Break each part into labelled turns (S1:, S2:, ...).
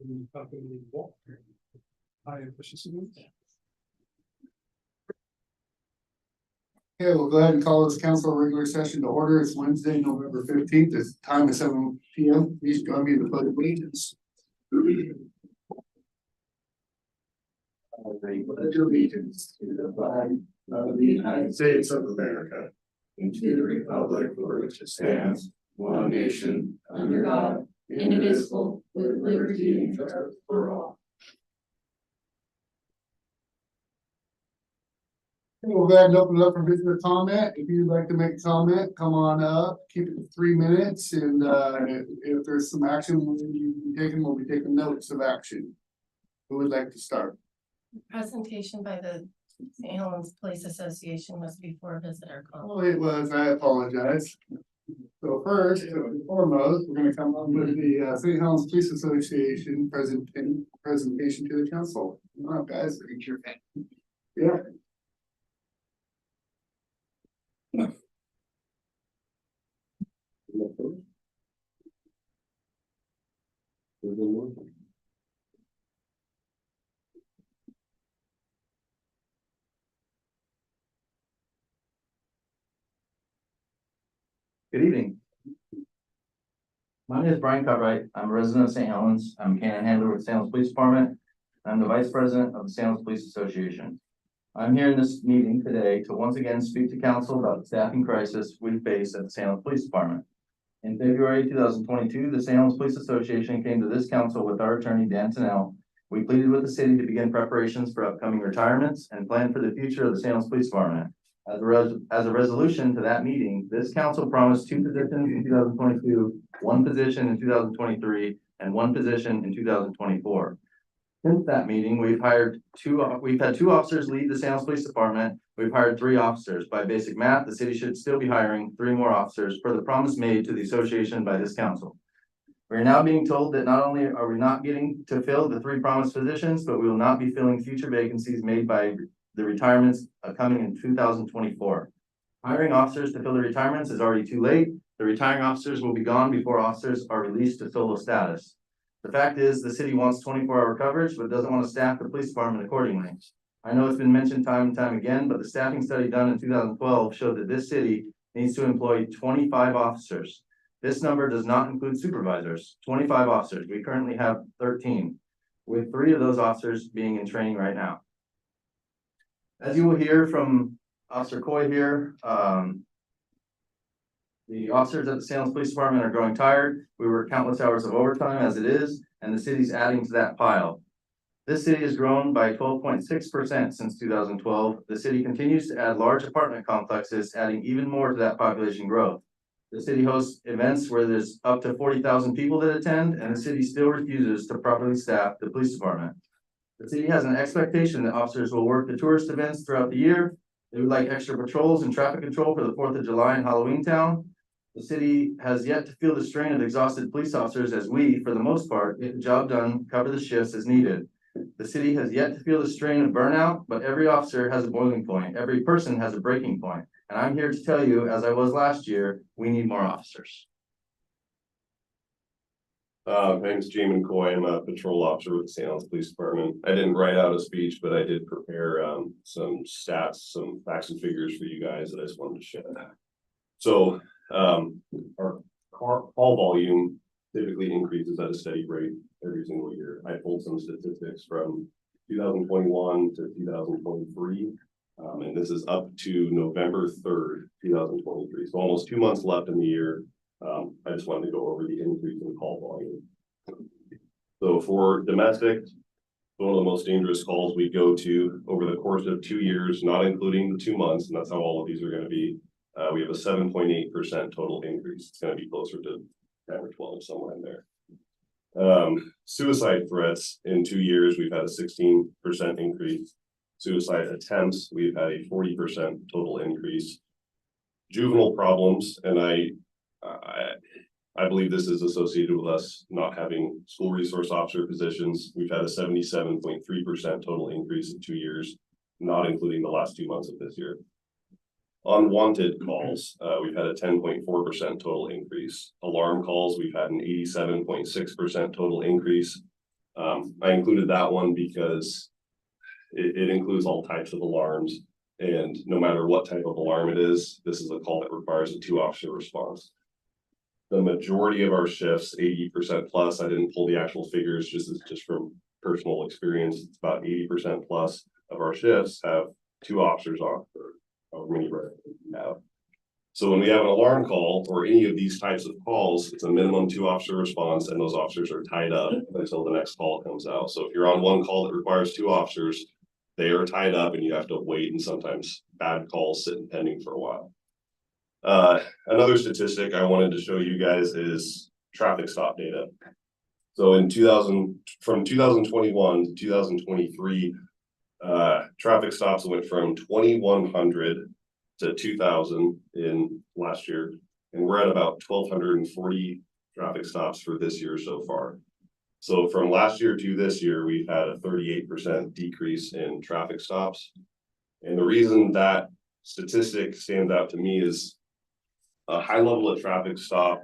S1: Okay, we'll go ahead and call this council regular session to order. It's Wednesday, November 15th. It's time is 7 p.m. Please join me in the pledge of allegiance. I pledge allegiance to the flag of the United States of America and to the republic for which it stands, one nation, under God, indivisible, with liberty and justice for all. We'll go ahead and open it up for visitor comment. If you'd like to make a comment, come on up. Keep it to 3 minutes, and if there's some action we'll be taking notes of action. Who would like to start?
S2: Presentation by the St. Helens Police Association was before visitor comment.
S1: Oh, it was. I apologize. So first and foremost, we're going to come up with the St. Helens Police Association presentation to the council. Come on, guys. Yeah.
S3: Good evening. My name is Brian Cutright. I'm a resident of St. Helens. I'm a canine handler with the St. Helens Police Department. I'm the vice president of the St. Helens Police Association. I'm here in this meeting today to once again speak to council about the staffing crisis we face at the St. Helens Police Department. In February 2022, the St. Helens Police Association came to this council with our attorney, Dan Tennell. We pleaded with the city to begin preparations for upcoming retirements and plan for the future of the St. Helens Police Department. As a resolution to that meeting, this council promised 2 positions in 2022, 1 position in 2023, and 1 position in 2024. Since that meeting, we've had 2 officers leave the St. Helens Police Department. We've hired 3 officers. By basic math, the city should still be hiring 3 more officers per the promise made to the association by this council. We're now being told that not only are we not getting to fill the 3 promised positions, but we will not be filling future vacancies made by the retirements coming in 2024. Hiring officers to fill the retirements is already too late. The retiring officers will be gone before officers are released to solo status. The fact is the city wants 24-hour coverage, but doesn't want to staff the police department accordingly. I know it's been mentioned time and time again, but the staffing study done in 2012 showed that this city needs to employ 25 officers. This number does not include supervisors, 25 officers. We currently have 13, with 3 of those officers being in training right now. As you will hear from Officer Coy here, the officers at the St. Helens Police Department are growing tired. We work countless hours of overtime as it is, and the city's adding to that pile. This city has grown by 12.6% since 2012. The city continues to add large apartment complexes, adding even more to that population growth. The city hosts events where there's up to 40,000 people that attend, and the city still refuses to properly staff the police department. The city has an expectation that officers will work the tourist events throughout the year. They would like extra patrols and traffic control for the 4th of July and Halloween Town. The city has yet to feel the strain of exhausted police officers as we, for the most part, get the job done, cover the shifts as needed. The city has yet to feel the strain of burnout, but every officer has a boiling point. Every person has a breaking point. And I'm here to tell you, as I was last year, we need more officers.
S4: My name is Jamin Coy. I'm a patrol officer with the St. Helens Police Department. I didn't write out a speech, but I did prepare some stats, some facts and figures for you guys that I just wanted to share. So our call volume typically increases at a steady rate every single year. I pulled some statistics from 2021 to 2023, and this is up to November 3rd, 2023. So almost 2 months left in the year. I just wanted to go over the increase in call volume. So for domestic, one of the most dangerous calls we go to over the course of 2 years, not including the 2 months, and that's how all of these are going to be. We have a 7.8% total increase. It's going to be closer to 10 or 12, somewhere in there. Suicide threats in 2 years, we've had a 16% increase. Suicide attempts, we've had a 40% total increase. Juvenile problems, and I believe this is associated with us not having school resource officer positions. We've had a 77.3% total increase in 2 years, not including the last 2 months of this year. Unwanted calls, we've had a 10.4% total increase. Alarm calls, we've had an 87.6% total increase. I included that one because it includes all types of alarms. And no matter what type of alarm it is, this is a call that requires a 2-officer response. The majority of our shifts, 80% plus, I didn't pull the actual figures, just from personal experience, it's about 80% plus of our shifts have 2 officers on, or however many we have. So when we have an alarm call or any of these types of calls, it's a minimum 2-officer response, and those officers are tied up until the next call comes out. So if you're on one call that requires 2 officers, they are tied up and you have to wait, and sometimes bad calls sit pending for a while. Another statistic I wanted to show you guys is traffic stop data. So in from 2021 to 2023, traffic stops went from 2,100 to 2,000 in last year, and we're at about 1,240 traffic stops for this year so far. So from last year to this year, we've had a 38% decrease in traffic stops. And the reason that statistic stands out to me is a high level of traffic stop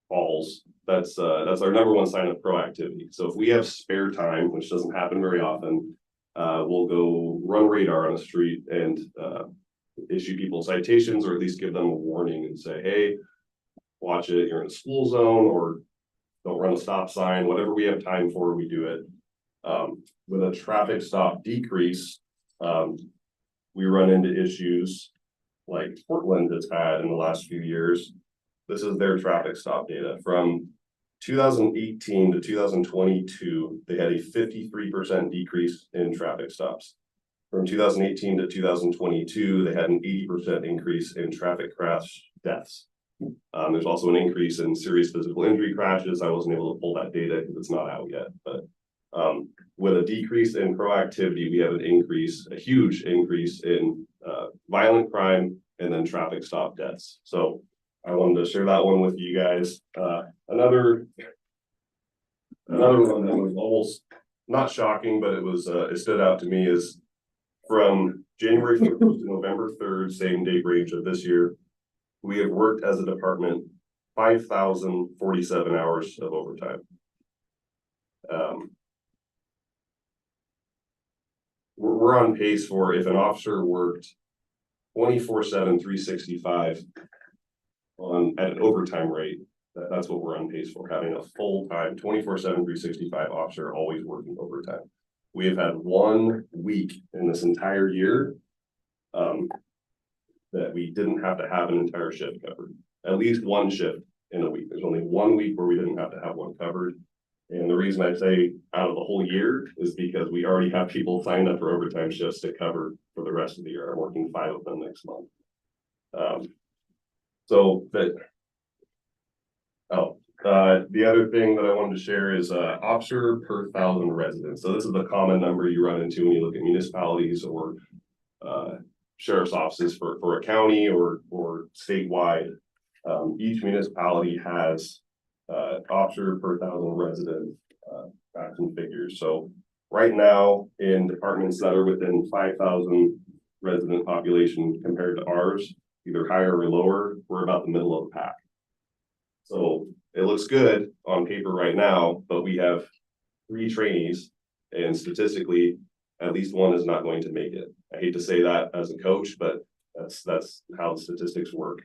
S4: calls. That's our number one sign of proactivity. So if we have spare time, which doesn't happen very often, we'll go run radar on a street and issue people citations, or at least give them a warning and say, hey, watch it, you're in a school zone, or don't run a stop sign. Whatever we have time for, we do it. With a traffic stop decrease, we run into issues like Portland has had in the last few years. This is their traffic stop data. From 2018 to 2022, they had a 53% decrease in traffic stops. From 2018 to 2022, they had an 80% increase in traffic crash deaths. There's also an increase in serious physical injury crashes. I wasn't able to pull that data because it's not out yet, but with a decrease in proactivity, we have a huge increase in violent crime and then traffic stop deaths. So I wanted to share that one with you guys. Another one that was almost not shocking, but it stood out to me is from January 1st to November 3rd, same date range of this year, we have worked as a department 5,047 hours of overtime. We're on pace for, if an officer worked 24/7, 365 at an overtime rate, that's what we're on pace for, having a full-time 24/7, 365 officer always working overtime. We have had 1 week in this entire year that we didn't have to have an entire shift covered. At least 1 shift in a week. There's only 1 week where we didn't have to have one covered. And the reason I say out of the whole year is because we already have people signed up for overtime shifts to cover for the rest of the year. I'm working 5 of them next month. The other thing that I wanted to share is officer per 1,000 residents. So this is the common number you run into when you look at municipalities or sheriff's offices for a county or statewide. Each municipality has officer per 1,000 resident facts and figures. So right now in departments that are within 5,000 resident population compared to ours, either higher or lower, we're about the middle of the pack. So it looks good on paper right now, but we have 3 trainees, and statistically, at least 1 is not going to make it. I hate to say that as a coach, but that's how the statistics work.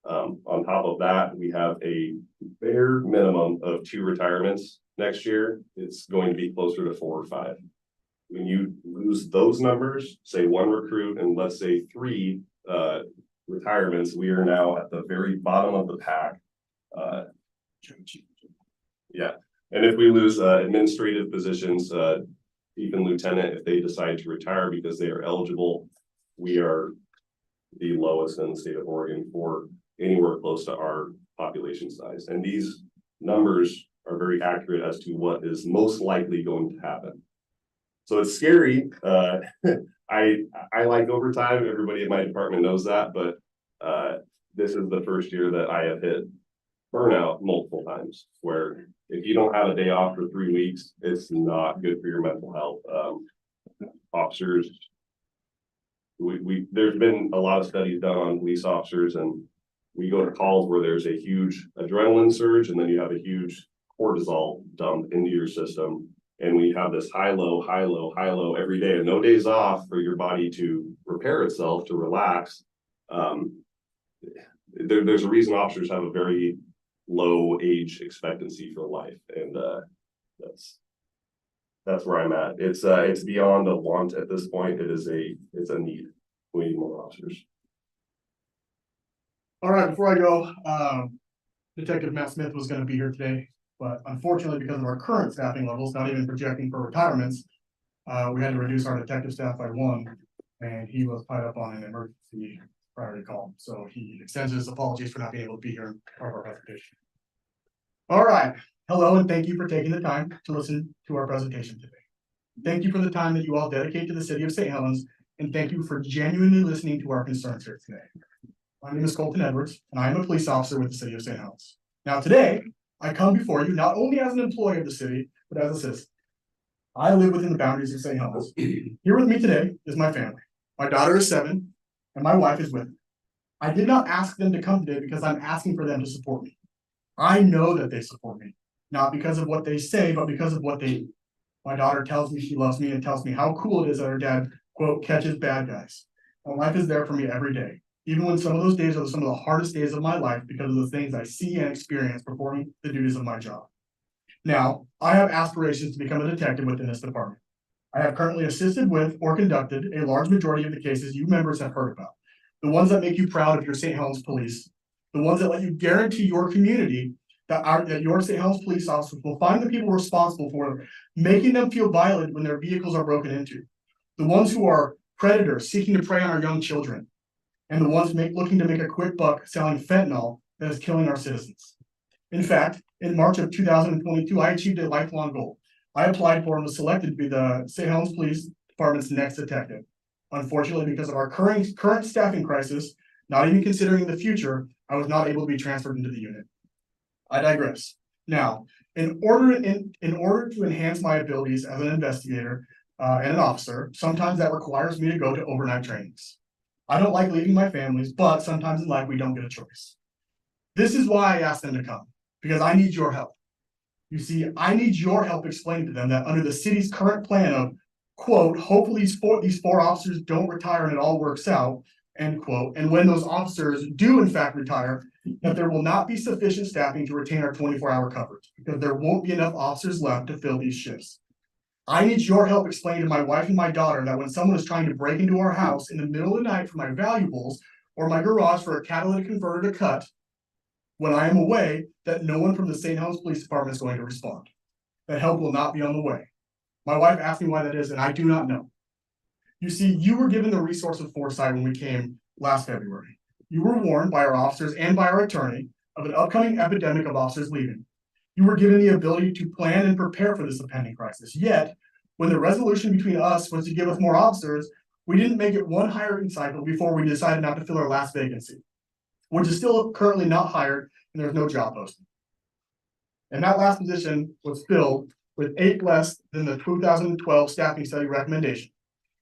S4: On top of that, we have a bare minimum of 2 retirements next year. It's going to be closer to 4 or 5. When you lose those numbers, say 1 recruit and let's say 3 retirements, we are now at the very bottom of the pack. Yeah, and if we lose administrative positions, even lieutenant, if they decide to retire because they are eligible, we are the lowest in the state of Oregon for anywhere close to our population size. And these numbers are very accurate as to what is most likely going to happen. So it's scary. I like overtime. Everybody in my department knows that, but this is the first year that I have hit burnout multiple times, where if you don't have a day off for 3 weeks, it's not good for your mental health. Officers, there's been a lot of studies done on police officers, and we go to calls where there's a huge adrenaline surge and then you have a huge cortisol dumped into your system. And we have this high, low, high, low, high, low every day, and no days off for your body to repair itself, to relax. There's a reason officers have a very low age expectancy for life, and that's where I'm at. It's beyond a want at this point. It's a need. We need more officers.
S5: All right, before I go, Detective Matt Smith was gonna be here today, but unfortunately, because of our current staffing levels, not even projecting for retirements, we had to reduce our detective staff by one, and he was tied up on an emergency priority call. So he extends his apologies for not being able to be here in part of our presentation. All right, hello, and thank you for taking the time to listen to our presentation today. Thank you for the time that you all dedicate to the city of St. Helens, and thank you for genuinely listening to our concerns here today. My name is Colton Edwards, and I am a police officer with the city of St. Helens. Now today, I come before you not only as an employee of the city, but as a citizen. I live within the boundaries of St. Helens. Here with me today is my family. My daughter is 7, and my wife is with me. I did not ask them to come today because I'm asking for them to support me. I know that they support me, not because of what they say, but because of what they do. My daughter tells me she loves me and tells me how cool it is that her dad, quote, catches bad guys. My wife is there for me every day, even when some of those days are some of the hardest days of my life because of the things I see and experience performing the duties of my job. Now, I have aspirations to become a detective within this department. I have currently assisted with or conducted a large majority of the cases you members have heard about. The ones that make you proud of your St. Helens police, the ones that let you guarantee your community that your St. Helens police officers will find the people responsible for making them feel violent when their vehicles are broken into. The ones who are predators seeking to prey on our young children, and the ones looking to make a quick buck selling fentanyl that is killing our citizens. In fact, in March of 2022, I achieved a lifelong goal. I applied for and was selected to be the St. Helens Police Department's next detective. Unfortunately, because of our current staffing crisis, not even considering the future, I was not able to be transferred into the unit. I digress. Now, in order to enhance my abilities as an investigator and an officer, sometimes that requires me to go to overnight trainings. I don't like leaving my families, but sometimes in life we don't get a choice. This is why I asked them to come, because I need your help. You see, I need your help explaining to them that under the city's current plan of, quote, hopefully these four officers don't retire and it all works out, end quote, and when those officers do in fact retire, that there will not be sufficient staffing to retain our 24-hour coverage, because there won't be enough officers left to fill these shifts. I need your help explaining to my wife and my daughter that when someone is trying to break into our house in the middle of the night for my valuables or my garage for a catalytic converter to cut, when I am away, that no one from the St. Helens Police Department is going to respond. That help will not be on the way. My wife asked me why that is, and I do not know. You see, you were given the resource of foresight when we came last February. You were warned by our officers and by our attorney of an upcoming epidemic of officers leaving. You were given the ability to plan and prepare for this impending crisis. Yet, when the resolution between us was to give us more officers, we didn't make it one hiring cycle before we decided not to fill our last vacancy, which is still currently not hired, and there's no job posting. And that last position was filled with 8 less than the 2012 staffing study recommendation.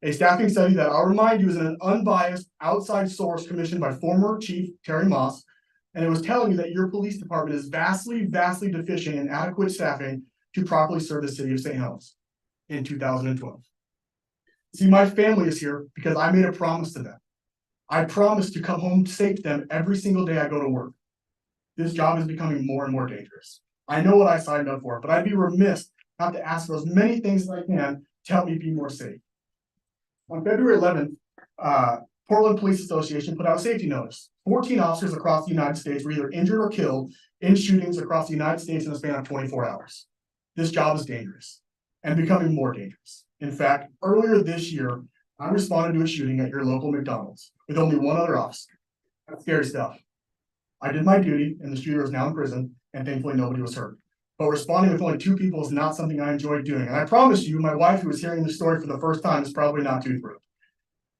S5: A staffing study that I'll remind you is an unbiased outside source commissioned by former Chief Terry Moss, and it was telling you that your police department is vastly deficient in adequate staffing to properly serve the city of St. Helens in 2012. See, my family is here because I made a promise to them. I promised to come home safe to them every single day I go to work. This job is becoming more and more dangerous. I know what I signed up for, but I'd be remiss not to ask for as many things as I can to help me be more safe. On February 11th, Portland Police Association put out a safety notice. 14 officers across the United States were either injured or killed in shootings across the United States in a span of 24 hours. This job is dangerous and becoming more dangerous. In fact, earlier this year, I responded to a shooting at your local McDonald's with only one other officer. That's scary stuff. I did my duty, and the shooter is now in prison, and thankfully nobody was hurt. But responding with only 2 people is not something I enjoy doing. And I promise you, my wife, who is hearing this story for the first time, is probably not too thrilled.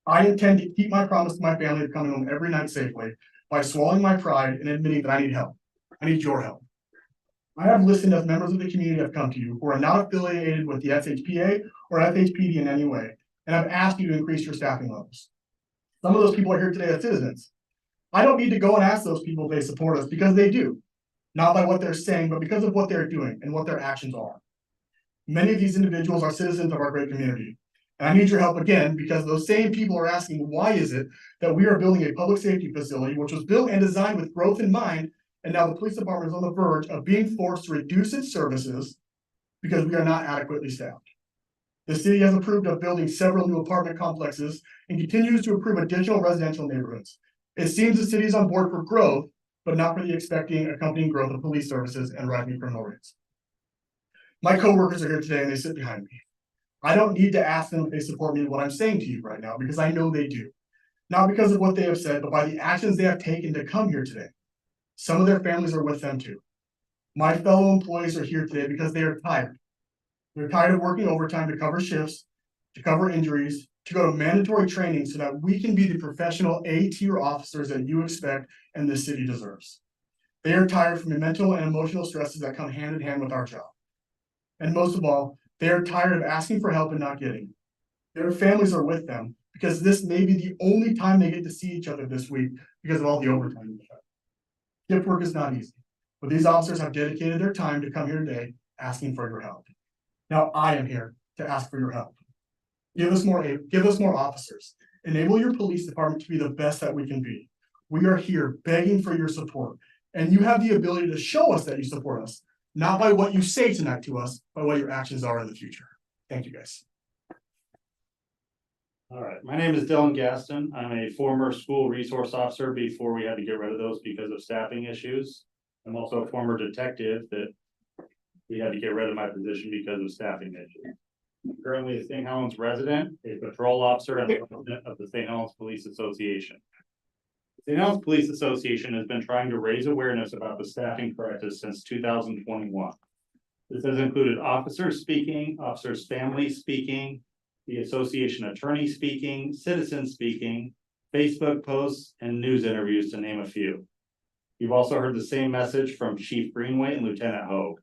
S5: I intend to keep my promise to my family of coming home every night safely by swallowing my pride and admitting that I need help. I need your help. I have listened as members of the community have come to you who are not affiliated with the SHPA or FHPD in any way, and I've asked you to increase your staffing levels. Some of those people are here today as citizens. I don't need to go and ask those people if they support us, because they do. not by what they're saying, but because of what they're doing and what their actions are. Many of these individuals are citizens of our great community. And I need your help again, because those same people are asking, why is it that we are building a public safety facility, which was built and designed with growth in mind, and now the police department is on the verge of being forced to reduce its services because we are not adequately staffed. The city has approved of building several new apartment complexes and continues to approve additional residential neighborhoods. It seems the city is on board for growth, but not for the expecting accompanying growth of police services and rising criminal rates. My coworkers are here today and they sit behind me. I don't need to ask them if they support me in what I'm saying to you right now, because I know they do. Not because of what they have said, but by the actions they have taken to come here today. Some of their families are with them too. My fellow employees are here today because they are tired. They're tired of working overtime to cover shifts, to cover injuries, to go to mandatory training so that we can be the professional A-tier officers that you expect and this city deserves. They are tired from the mental and emotional stresses that come hand in hand with our job. And most of all, they are tired of asking for help and not getting it. Their families are with them because this may be the only time they get to see each other this week because of all the overtime. Shift work is not easy, but these officers have dedicated their time to come here today asking for your help. Now I am here to ask for your help. Give us more officers. Enable your police department to be the best that we can be. We are here begging for your support, and you have the ability to show us that you support us, not by what you say tonight to us, but what your actions are in the future. Thank you, guys.
S6: All right, my name is Dylan Gaston. I'm a former school resource officer before we had to get rid of those because of staffing issues. I'm also a former detective that we had to get rid of my position because of staffing issues. I'm currently a St. Helens resident, a patrol officer, and president of the St. Helens Police Association. The St. Helens Police Association has been trying to raise awareness about the staffing crisis since 2021. This has included officers speaking, officers' families speaking, the association attorney speaking, citizens speaking, Facebook posts, and news interviews, to name a few. You've also heard the same message from Chief Greenway and Lieutenant Hogue.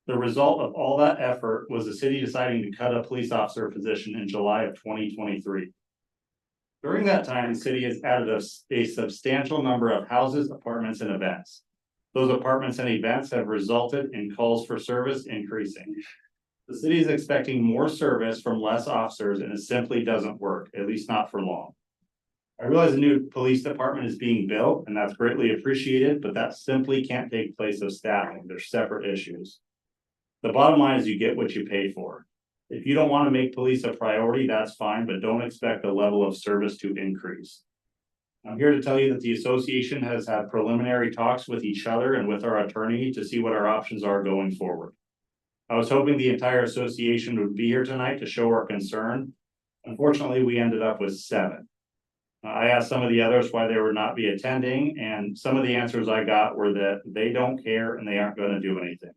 S6: The result of all that effort was the city deciding to cut a police officer position in July of 2023. During that time, the city has added a substantial number of houses, apartments, and events. Those apartments and events have resulted in calls for service increasing. The city is expecting more service from less officers, and it simply doesn't work, at least not for long. I realize a new police department is being built, and that's greatly appreciated, but that simply can't take place of staffing. They're separate issues. The bottom line is you get what you pay for. If you don't want to make police a priority, that's fine, but don't expect the level of service to increase. I'm here to tell you that the association has had preliminary talks with each other and with our attorney to see what our options are going forward. I was hoping the entire association would be here tonight to show our concern. Unfortunately, we ended up with 7. I asked some of the others why they would not be attending, and some of the answers I got were that they don't care and they aren't going to do anything.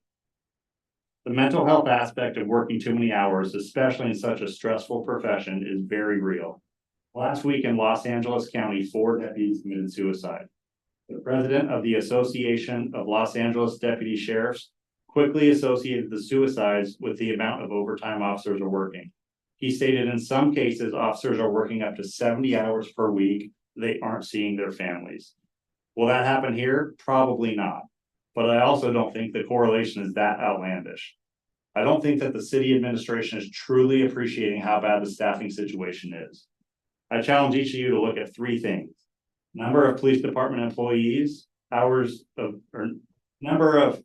S6: The mental health aspect of working too many hours, especially in such a stressful profession, is very real. Last week in Los Angeles County, 4 deputies committed suicide. The president of the Association of Los Angeles Deputy Sheriffs quickly associated the suicides with the amount of overtime officers are working. He stated in some cases, officers are working up to 70 hours per week. They aren't seeing their families. Will that happen here? Probably not. But I also don't think the correlation is that outlandish. I don't think that the city administration is truly appreciating how bad the staffing situation is. I challenge each of you to look at 3 things: number of police department employees, number of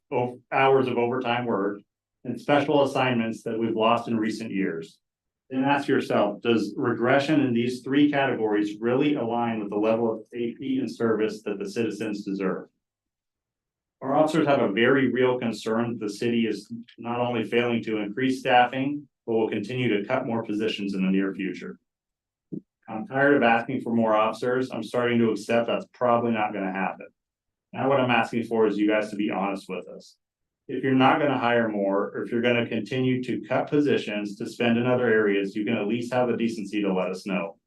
S6: hours of overtime worked, and special assignments that we've lost in recent years. Then ask yourself, does regression in these 3 categories really align with the level of safety and service that the citizens deserve? Our officers have a very real concern that the city is not only failing to increase staffing, but will continue to cut more positions in the near future. I'm tired of asking for more officers. I'm starting to accept that's probably not going to happen. Now what I'm asking for is you guys to be honest with us. If you're not going to hire more, or if you're going to continue to cut positions to spend in other areas, you can at least have the decency to let us know.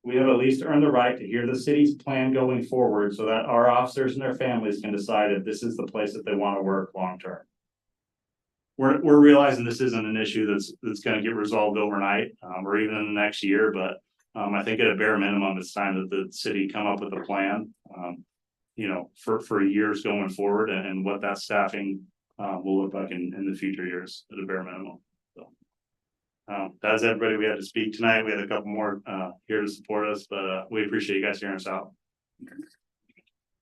S6: We have at least earned the right to hear the city's plan going forward so that our officers and their families can decide if this is the place that they want to work long term. We're realizing this isn't an issue that's going to get resolved overnight or even in the next year, but I think at a bare minimum, it's time that the city come up with a plan. for years going forward and what that staffing will look like in the future years at a bare minimum. So that's everybody we had to speak tonight. We had a couple more here to support us, but we appreciate you guys hearing us out.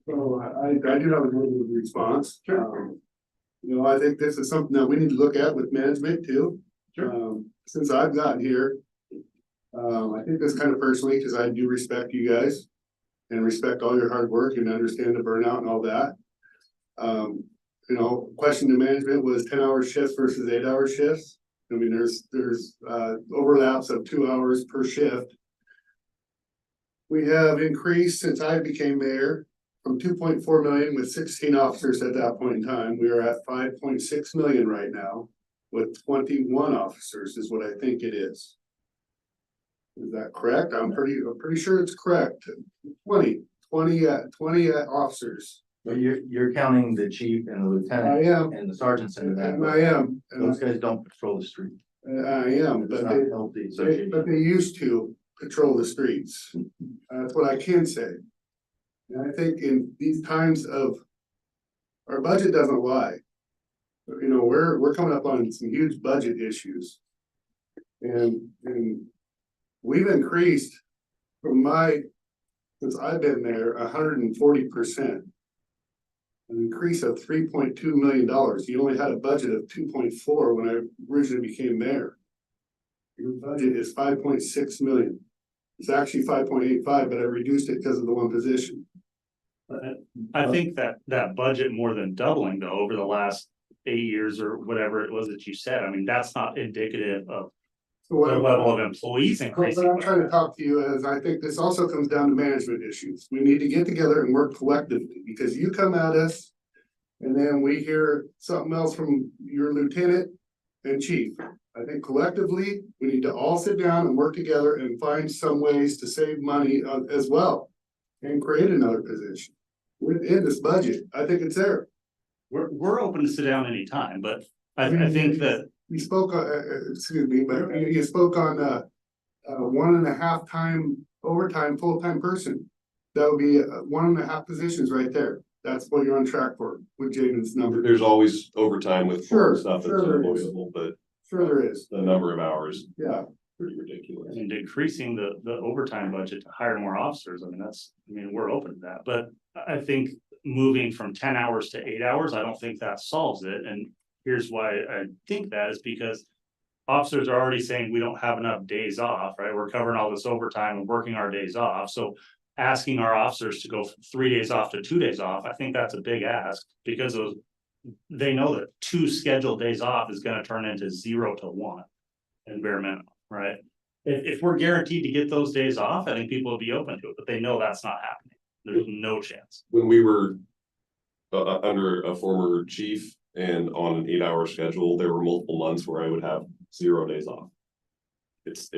S1: So I do have a little bit of response. I think this is something that we need to look at with management too. Since I've gotten here, I think this kind of personally, because I do respect you guys and respect all your hard work and understand the burnout and all that. Question to management was 10-hour shifts versus 8-hour shifts. I mean, there's overlaps of 2 hours per shift. We have increased since I became mayor from 2.4 million with 16 officers at that point in time. We are at 5.6 million right now with 21 officers is what I think it is. Is that correct? I'm pretty sure it's correct. 20 officers.
S3: But you're counting the chief and the lieutenant.
S1: I am.
S3: And the sergeants into that.
S1: And I am.
S3: Those guys don't patrol the street.
S1: I am,
S3: It's
S1: but
S3: not healthy association.
S1: but they used to patrol the streets. That's what I can say. And I think in these times of, our budget doesn't lie. We're coming up on some huge budget issues. And we've increased since I've been there, 140%. An increase of $3.2 million. You only had a budget of 2.4 when I originally became mayor. Your budget is 5.6 million. It's actually 5.85, but I reduced it because of the one position.
S6: I think that budget more than doubling though over the last 8 years or whatever it was that you said. I mean, that's not indicative of the level of employees increasing.
S1: What I'm trying to talk to you is, I think this also comes down to management issues. We need to get together and work collectively, because you come at us and then we hear something else from your lieutenant and chief. I think collectively, we need to all sit down and work together and find some ways to save money as well and create another position within this budget. I think it's there.
S6: We're open to sit down anytime, but I think that
S1: You spoke, excuse me, but you spoke on 1.5 time overtime, full-time person. That would be 1.5 positions right there. That's what you're on track for with Jaden's number.
S4: There's always overtime with
S1: Sure,
S4: stuff that's
S1: sure there is.
S4: unavoidable, but
S1: Sure there is.
S4: the number of hours,
S1: Yeah.
S4: pretty ridiculous.
S6: and decreasing the overtime budget to hire more officers, we're open to that, but I think moving from 10 hours to 8 hours, I don't think that solves it, and here's why I think that is because officers are already saying we don't have enough days off, right? We're covering all this overtime and working our days off, so asking our officers to go from 3 days off to 2 days off, I think that's a big ask, because they know that 2 scheduled days off is gonna turn into 0 to 1 in bare minimum, right? If we're guaranteed to get those days off, I think people will be open to it, but they know that's not happening. There's no chance.
S4: When we were under a former chief and on an 8-hour schedule, there were multiple months where I would have 0 days off. It's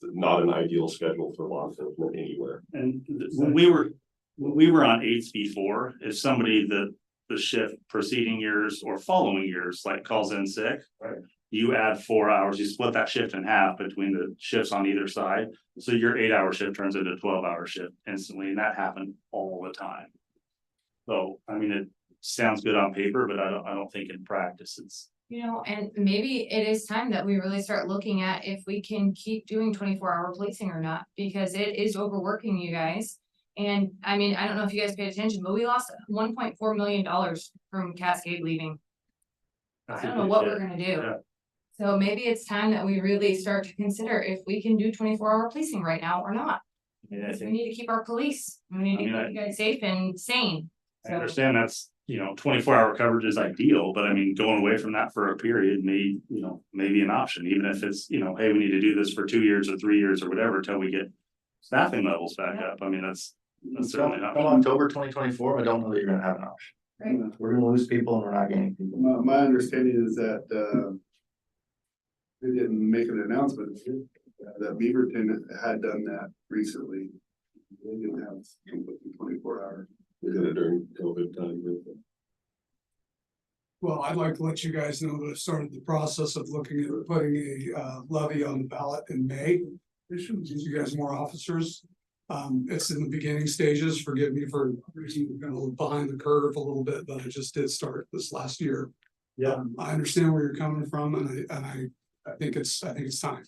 S4: not an ideal schedule for law enforcement anywhere.
S6: And when we were on 8s before, if somebody the shift preceding years or following years like calls in sick, right? You add 4 hours, you split that shift in half between the shifts on either side. So your 8-hour shift turns into a 12-hour shift instantly, and that happened all the time. So, it sounds good on paper, but I don't think in practice it's.
S7: And maybe it is time that we really start looking at if we can keep doing 24-hour policing or not, because it is overworking you guys. And I don't know if you guys paid attention, but we lost $1.4 million from Cascade leaving. I don't know what we're gonna do.
S6: Yeah.
S7: So maybe it's time that we really start to consider if we can do 24-hour policing right now or not.
S6: I
S7: Because we
S6: think,
S7: need to keep our police, we need to keep you guys safe and sane.
S6: I understand that's, 24-hour coverage is ideal, but going away from that for a period may be an option, even if it's, hey, we need to do this for 2 years or 3 years or whatever, till we get staffing levels back up. That's certainly not.
S3: Come October 2024, I don't know that you're gonna have an option.
S7: Right.
S3: We're gonna lose people and we're not gaining people.
S1: My understanding is that they didn't make an announcement that Beaverton had done that recently. They didn't have completely 24 hours.
S4: We did it during COVID time.
S8: Well, I'd like to let you guys know that I started the process of looking at putting a levy on the ballot in May. It should give you guys more officers. It's in the beginning stages. Forgive me for being behind the curve a little bit, but I just did start this last year.
S6: Yeah.
S8: I understand where you're coming from, and I think it's time.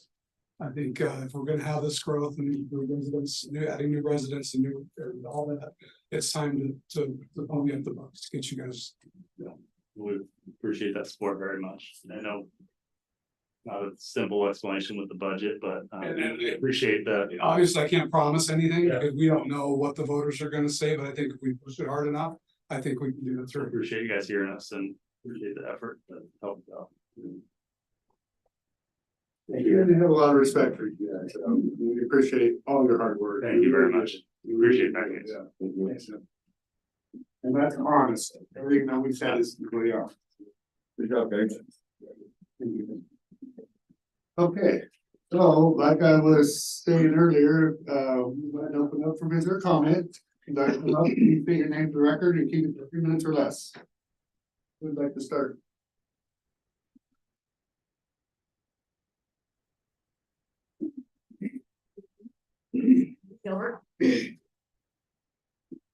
S8: I think if we're gonna have this growth and new residents, adding new residents and new, all that, it's time to pony up the bucks to get you guys.
S6: We appreciate that support very much. I know. Not a simple explanation with the budget, but we appreciate that.
S8: Obviously, I can't promise anything
S6: Yeah.
S8: because we don't know what the voters are gonna say, but I think if we push it hard enough, I think we can do it
S6: I
S8: through.
S6: appreciate you guys hearing us and appreciate the effort that helped out.
S1: Thank you. And we have a lot of respect for you guys. We appreciate all your hard work.
S6: Thank you very much. Appreciate that, guys.
S1: Yeah. Thanks. And that's honest. Everything that we said is really honest. Good job, guys. Okay, so like I was saying earlier, we might open up for visitor comment. Conduct them up, you state your name for the record and keep it for 3 minutes or less. Who'd like to start?
S9: Gilbert.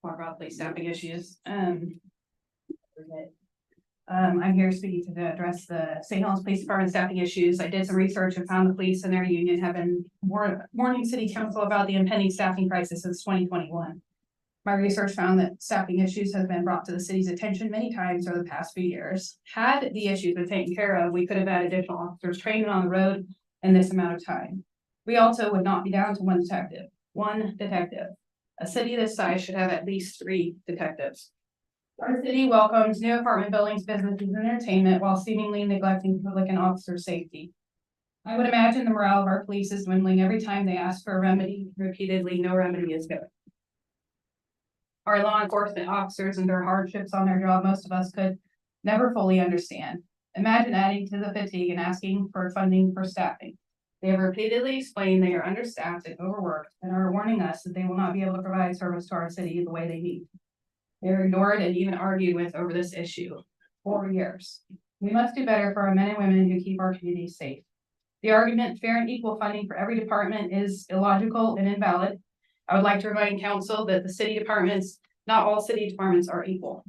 S9: More about police staffing issues. I'm here speaking to address the St. Helens Police Department staffing issues. I did some research and found the police and their union have been warning city council about the impending staffing crisis since 2021. My research found that staffing issues have been brought to the city's attention many times over the past few years. Had the issues been taken care of, we could have had additional officers training on the road in this amount of time. We also would not be down to one detective. A city this size should have at least 3 detectives. Our city welcomes new apartment buildings, businesses, and entertainment while seemingly neglecting public and officer safety. I would imagine the morale of our police is dwindling every time they ask for a remedy. Repeatedly, no remedy is given. Our law enforcement officers endure hardships on their job most of us could never fully understand. Imagine adding to the fatigue and asking for funding for staffing. They have repeatedly explained they are understaffed and overworked and are warning us that they will not be able to provide service to our city the way they need. They are ignored and even argued with over this issue for years. We must do better for our men and women who keep our communities safe. The argument fair and equal funding for every department is illogical and invalid. I would like to remind council that the city departments, not all city departments are equal.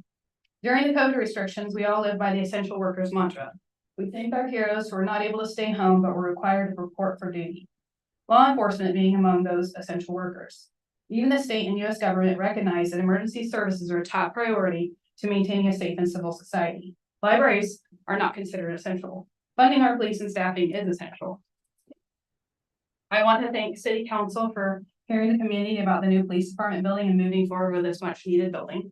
S9: During the COVID restrictions, we all live by the essential workers mantra. We thank our heroes who are not able to stay home but were required to report for duty. Law enforcement being among those essential workers. Even the state and U.S. government recognize that emergency services are a top priority to maintaining a safe and civil society. Libraries are not considered essential. Funding our police and staffing is essential. I want to thank City Council for hearing the community about the new police department building and moving forward with this much needed building.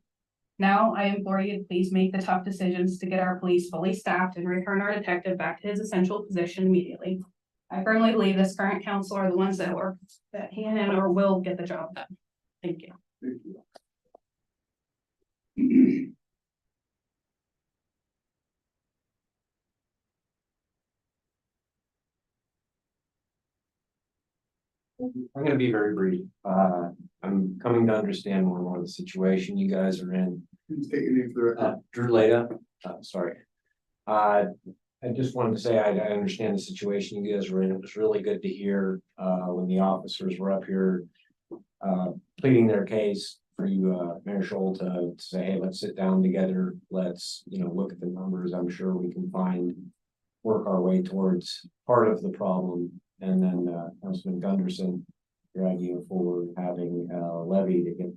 S9: Now I implore you to please make the tough decisions to get our police fully staffed and return our detective back to his essential position immediately. I firmly believe this current council are the ones that work, that can and or will get the job done. Thank you.
S1: Thank you.
S10: I'm gonna be very brief. I'm coming to understand more and more the situation you guys are in.
S1: Please state your name for the record.
S10: Drew Leda, sorry. I just wanted to say I understand the situation you guys were in. It was really good to hear when the officers were up here pleading their case for you, Mayor Scholl, to say, hey, let's sit down together. Let's, look at the numbers. I'm sure we can work our way towards part of the problem. And then Councilman Gunderson, your idea for having a levy to get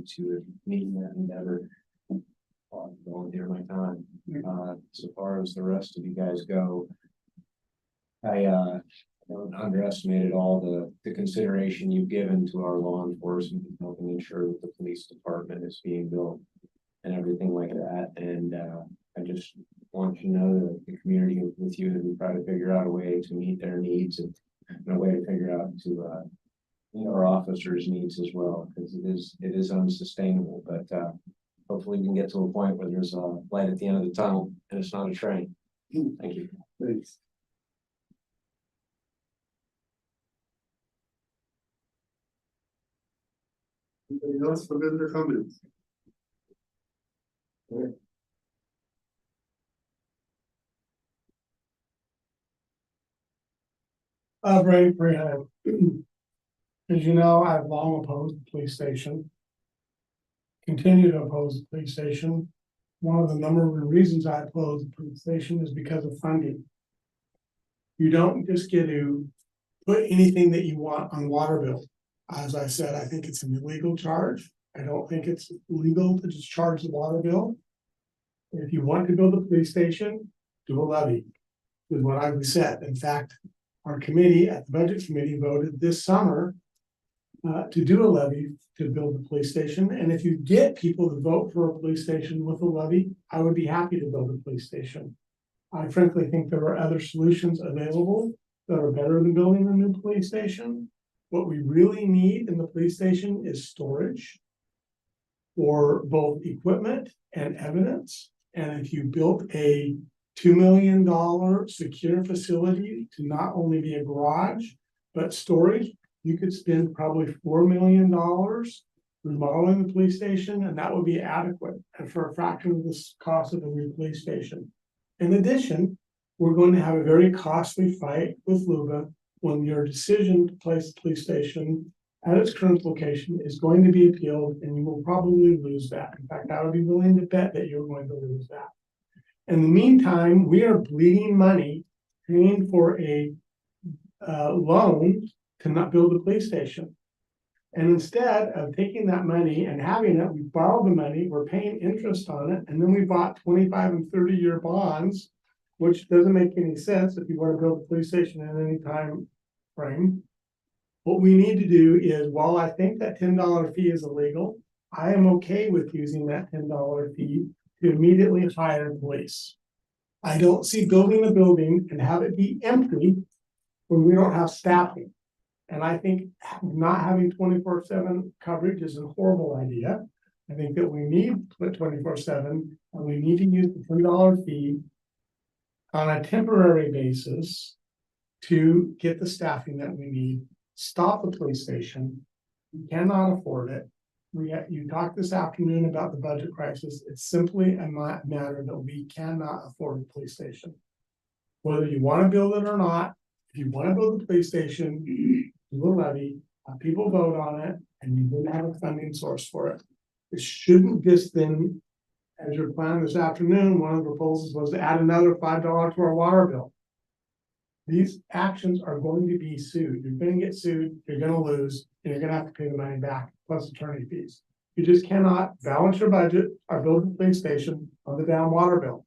S10: to meeting that endeavor. Volunteer my time. So far as the rest of you guys go, I don't underestimate at all the consideration you've given to our law enforcement, helping ensure that the police department is being built and everything like that. And I just want you to know that the community with you, that we try to figure out a way to meet their needs and a way to figure out to meet our officers' needs as well, because it is unsustainable. But hopefully we can get to a point where there's a light at the end of the tunnel and it's not a train. Thank you.
S1: Thanks. Anybody else for visitor comments? Okay.
S11: Brady Freehan. As you know, I've long opposed the police station. Continue to oppose the police station. One of the number of reasons I oppose the police station is because of funding. You don't just get to put anything that you want on water bill. As I said, I think it's an illegal charge. I don't think it's legal to just charge the water bill. If you want to build a police station, do a levy, is what I would said. In fact, our committee at the budget committee voted this summer to do a levy to build a police station. And if you get people to vote for a police station with a levy, I would be happy to build a police station. I frankly think there are other solutions available that are better than building a new police station. What we really need in the police station is storage for both equipment and evidence. And if you built a $2 million secure facility to not only be a garage, but storage, you could spend probably $4 million remodeling the police station, and that would be adequate and for a fraction of the cost of a new police station. In addition, we're going to have a very costly fight with LUBA when your decision to place the police station at its current location is going to be appealed, and you will probably lose that. In fact, I would be willing to bet that you're going to lose that. In the meantime, we are bleeding money paying for a loan to not build a police station. And instead of taking that money and having it, we borrowed the money, we're paying interest on it, and then we bought 25 and 30-year bonds, which doesn't make any sense if you want to build a police station at any time frame. What we need to do is, while I think that $10 fee is illegal, I am okay with using that $10 fee to immediately hire police. I don't see building a building and have it be empty when we don't have staffing. And I think not having 24/7 coverage is a horrible idea. I think that we need 24/7, and we need to use the $10 fee on a temporary basis to get the staffing that we need. Stop the police station. We cannot afford it. You talked this afternoon about the budget crisis. It's simply a matter that we cannot afford a police station. Whether you want to build it or not, if you want to build a police station, do a levy, have people vote on it, and you didn't have a funding source for it. It shouldn't just then, as your plan this afternoon, one of the proposals was to add another $5 to our water bill. These actions are going to be sued. You're going to get sued, you're going to lose, and you're going to have to pay the money back, plus attorney fees. You just cannot balance your budget or build a police station on the down water bill.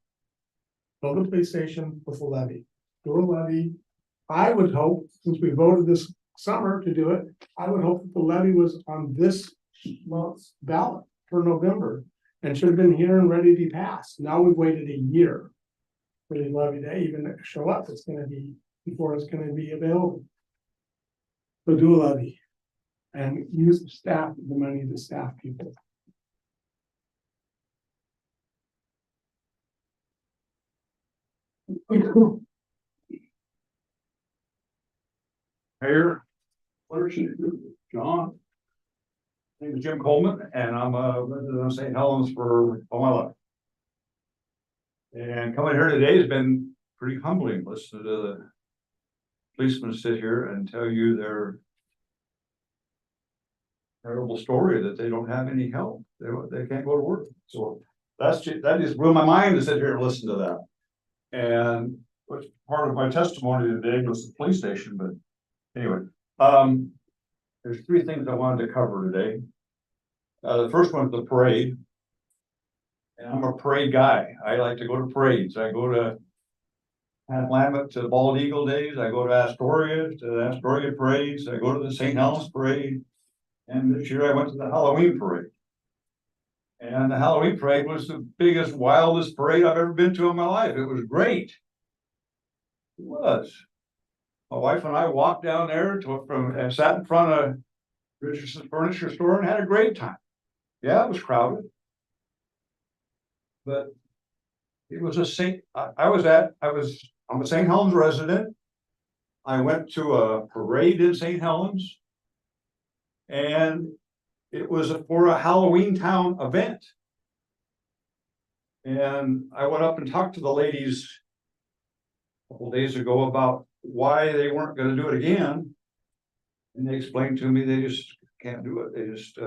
S11: Build a police station with a levy. Do a levy. I would hope, since we voted this summer to do it, I would hope that the levy was on this month's ballot for November and should have been here and ready to be passed. Now we've waited a year for the levy to even show up. It's going to be before it's going to be available. So do a levy and use the staff, the money to staff people.
S12: Mayor, John. My name is Jim Coleman, and I'm a resident of St. Helens for all my life. And coming here today has been pretty humbling, listening to the policemen sit here and tell you their terrible story that they don't have any help. They can't go to work. So that just blew my mind to sit here and listen to that. And what's part of my testimony today was the police station, but anyway, there's three things I wanted to cover today. The first one is the parade. And I'm a parade guy. I like to go to parades. I go to Willamette to Bald Eagle Days. I go to Astoria to the Astoria parades. I go to the St. Helens parade. And this year I went to the Halloween parade. And the Halloween parade was the biggest, wildest parade I've ever been to in my life. It was great. It was. My wife and I walked down there and sat in front of Richardson's furniture store and had a great time. Yeah, it was crowded. But it was I'm a St. Helens resident. I went to a parade in St. Helens. And it was for a Halloween Town event. And I went up and talked to the ladies a couple days ago about why they weren't gonna do it again. And they explained to me they just can't do it. They just,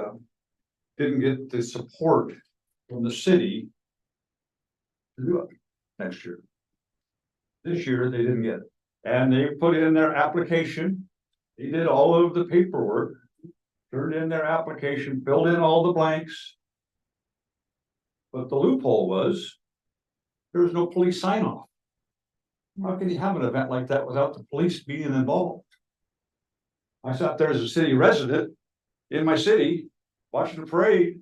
S12: didn't get the support from the city to do it next year. This year, they didn't get it. And they put in their application. They did all of the paperwork, turned in their application, filled in all the blanks. But the loophole was, there was no police sign off. How can you have an event like that without the police being involved? I sat there as a city resident in my city, watching the parade.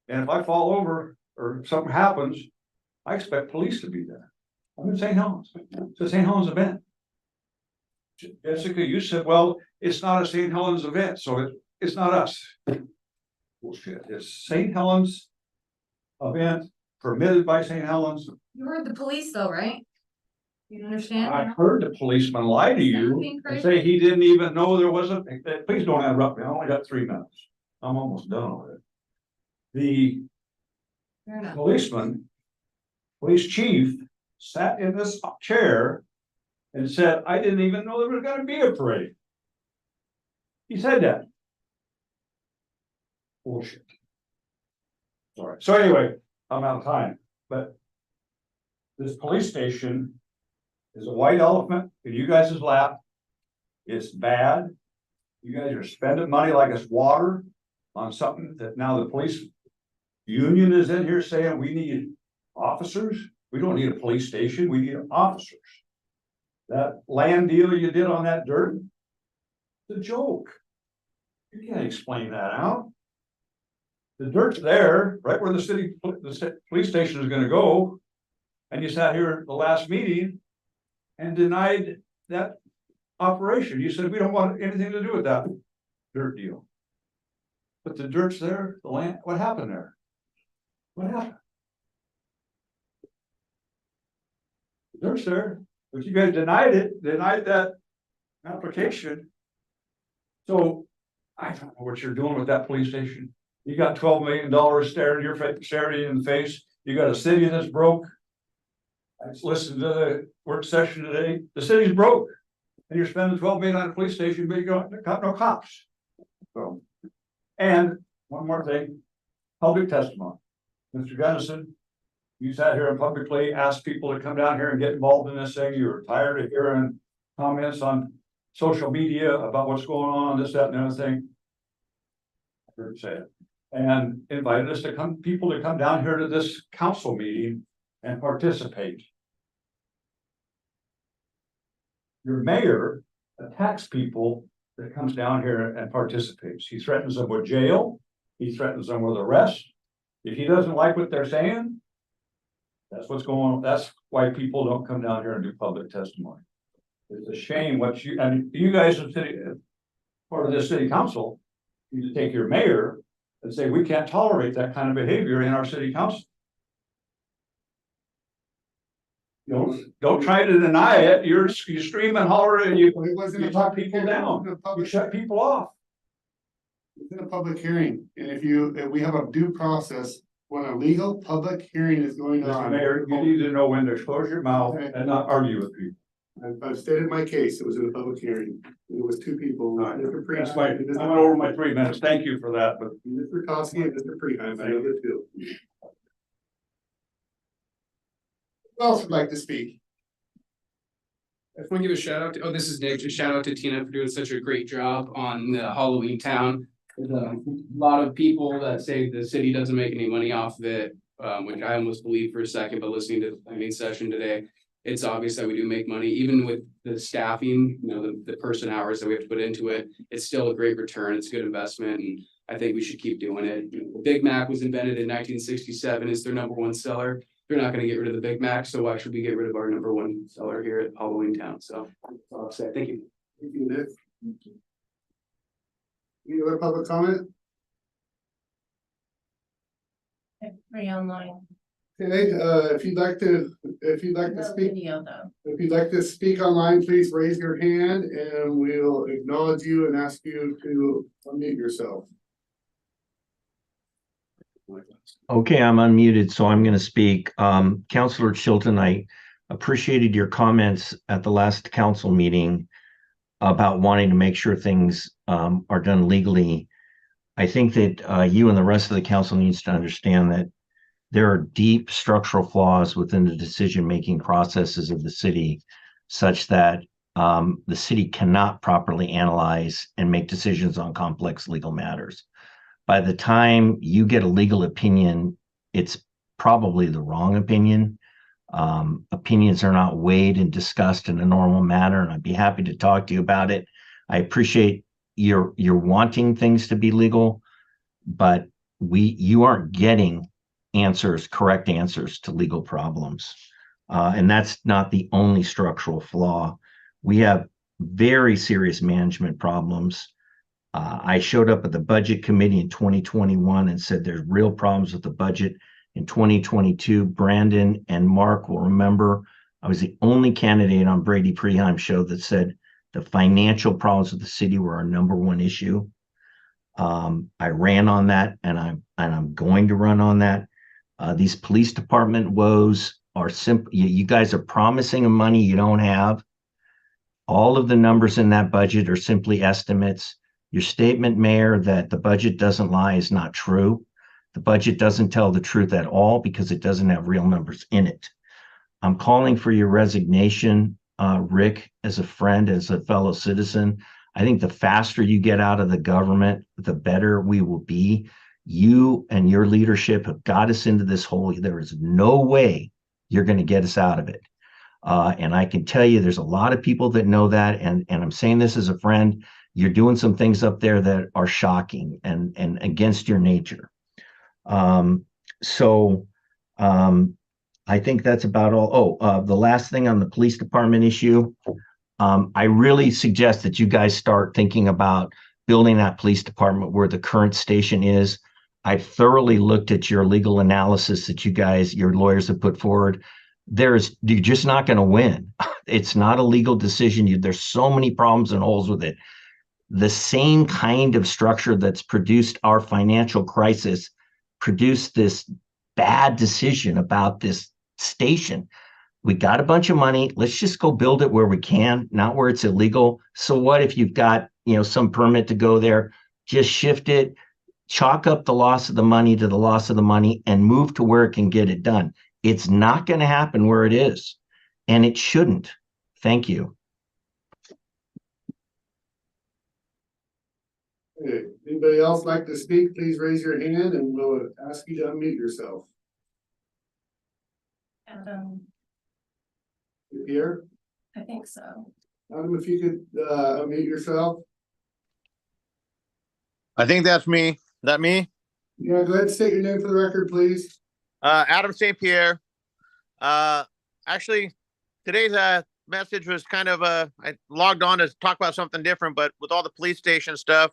S12: And if I fall over or something happens, I expect police to be there. I'm in St. Helens. It's a St. Helens event. Jessica, you said, well, it's not a St. Helens event, so it's not us. Bullshit. It's St. Helens event permitted by St. Helens.
S7: You heard the police though, right? You understand?
S12: I heard the policeman lie to you and say he didn't even know there wasn't. Please don't interrupt me. I only got 3 minutes. I'm almost done with it. The
S7: Fair enough.
S12: policeman, police chief, sat in this chair and said, I didn't even know there was gonna be a parade. He said that. Bullshit. Sorry. So anyway, I'm out of time, but this police station is a white elephant in you guys' lap. It's bad. You guys are spending money like it's water on something that now the police union is in here saying we need officers. We don't need a police station. We need officers. That land deal you did on that dirt, it's a joke. You can't explain that out. The dirt's there, right where the police station is gonna go. And you sat here at the last meeting and denied that operation. You said, we don't want anything to do with that dirt deal. But the dirt's there, the land, what happened there? What happened? The dirt's there, but you guys denied it, denied that application. So I don't know what you're doing with that police station. You got $12 million staring you in the face. You got a city that's broke. I just listened to the work session today. The city's broke. And you're spending 12 million on a police station, but you got no cops. So, and one more thing, public testimony. Mr. Gunnison, you sat here and publicly asked people to come down here and get involved in this thing. You were tired of hearing comments on social media about what's going on, this, that, and the other thing. I heard you say it. And invited us to come, people to come down here to this council meeting and participate. Your mayor attacks people that comes down here and participates. He threatens them with jail. He threatens them with arrest. If he doesn't like what they're saying, that's what's going on. That's why people don't come down here and do public testimony. It's a shame what you, and you guys are part of this city council, you need to take your mayor and say, we can't tolerate that kind of behavior in our city council. Don't try to deny it. You scream and holler and you talk people down. You shut people off.
S1: It's in a public hearing, and if we have a due process, when a legal public hearing is going
S12: Mr.
S1: on.
S12: Mayor, you need to know when to close your mouth and not argue with people.
S1: I've stated my case. It was in a public hearing. It was two people. Mr. Preheim,
S12: That's I went over my 3 minutes. Thank you for that, but
S1: Mr. Kosky and Mr. Preheim, I know that too. Who else would like to speak?
S13: I just want to give a shout out to, this is Nick, just shout out to Tina for doing such a great job on the Halloween Town. There's a lot of people that say the city doesn't make any money off of it, which I almost believe for a second, but listening to the planning session today, it's obvious that we do make money, even with the staffing, the person hours that we have to put into it. It's still a great return. It's a good investment, and I think we should keep doing it. Big Mac was invented in 1967. It's their #1 seller. They're not going to get rid of the Big Mac, so why should we get rid of our #1 seller here at Halloween Town? So that's all I'll say. Thank you.
S1: Thank you, Nick. Any other public comment?
S2: Free online.
S1: Okay, if you'd like to
S2: No
S1: speak,
S2: video though.
S1: if you'd like to speak online, please raise your hand and we'll acknowledge you and ask you to unmute yourself.
S14: Okay, I'm unmuted, so I'm going to speak. Councilor Chilton, I appreciated your comments at the last council meeting about wanting to make sure things are done legally. I think that you and the rest of the council needs to understand that there are deep structural flaws within the decision-making processes of the city, such that the city cannot properly analyze and make decisions on complex legal matters. By the time you get a legal opinion, it's probably the wrong opinion. Opinions are not weighed and discussed in a normal manner, and I'd be happy to talk to you about it. I appreciate your wanting things to be legal, but you aren't getting correct answers to legal problems. And that's not the only structural flaw. We have very serious management problems. I showed up at the budget committee in 2021 and said there's real problems with the budget. In 2022, Brandon and Mark will remember I was the only candidate on Brady Preheim's show that said the financial problems of the city were our number one issue. I ran on that, and I'm going to run on that. These police department woes are simple. You guys are promising money you don't have. All of the numbers in that budget are simply estimates. Your statement, Mayor, that the budget doesn't lie is not true. The budget doesn't tell the truth at all because it doesn't have real numbers in it. I'm calling for your resignation, Rick, as a friend, as a fellow citizen. I think the faster you get out of the government, the better we will be. You and your leadership have got us into this hole. There is no way you're going to get us out of it. And I can tell you there's a lot of people that know that. And I'm saying this as a friend. You're doing some things up there that are shocking and against your nature. I think that's about all. The last thing on the police department issue, I really suggest that you guys start thinking about building that police department where the current station is. I've thoroughly looked at your legal analysis that your lawyers have put forward. You're just not going to win. It's not a legal decision. There's so many problems and holes with it. The same kind of structure that's produced our financial crisis produced this bad decision about this station. We got a bunch of money. Let's just go build it where we can, not where it's illegal. So what if you've got, some permit to go there? Just shift it, chalk up the loss of the money to the loss of the money, and move to where it can get it done. It's not going to happen where it is, and it shouldn't. Thank you.
S1: Okay, anybody else like to speak? Please raise your hand and we'll ask you to unmute yourself.
S2: Adam,
S1: Pierre?
S2: I think so.
S1: Adam, if you could unmute yourself.
S15: I think that's me. That me?
S1: Yeah, go ahead and state your name for the record, please.
S15: Adam St. Pierre. Actually, today's message was kind of I logged on to talk about something different, but with all the police station stuff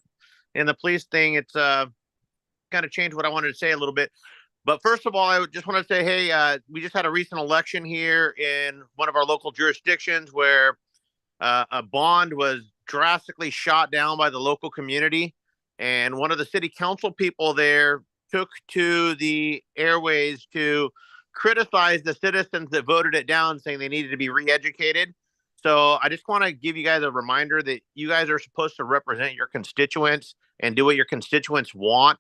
S15: and the police thing, it's kind of changed what I wanted to say a little bit. But first of all, I just want to say, hey, we just had a recent election here in one of our local jurisdictions where a bond was drastically shot down by the local community. And one of the city council people there took to the airways to criticize the citizens that voted it down, saying they needed to be re-educated. So I just want to give you guys a reminder that you guys are supposed to represent your constituents and do what your constituents want.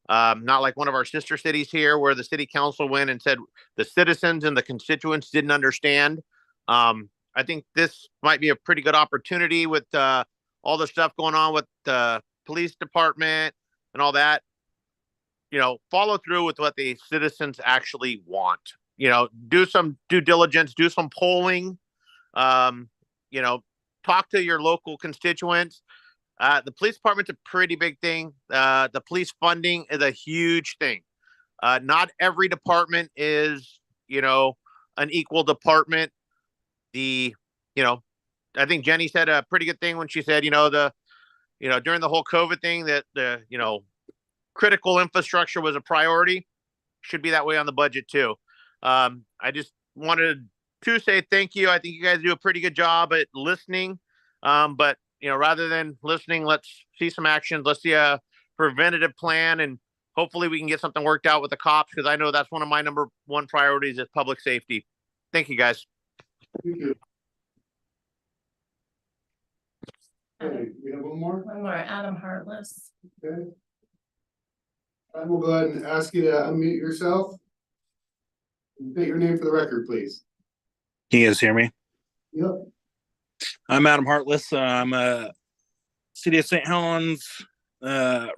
S15: Not like one of our sister cities here where the city council went and said the citizens and the constituents didn't understand. I think this might be a pretty good opportunity with all the stuff going on with the police department and all that. Follow through with what the citizens actually want. Do some due diligence, do some polling, talk to your local constituents. The police department's a pretty big thing. The police funding is a huge thing. Not every department is, an equal department. I think Jenny said a pretty good thing when she said, during the whole COVID thing that the, critical infrastructure was a priority. Should be that way on the budget too. I just wanted to say thank you. I think you guys do a pretty good job at listening. But rather than listening, let's see some actions. Let's see a preventative plan, and hopefully we can get something worked out with the cops, because I know that's one of my number one priorities is public safety. Thank you, guys.
S1: Thank you. Okay, we have one more.
S2: One more, Adam Heartless.
S1: Okay. I will go ahead and ask you to unmute yourself. State your name for the record, please.
S16: Can you guys hear me?
S1: Yep.
S16: I'm Adam Heartless. I'm a City of St. Helens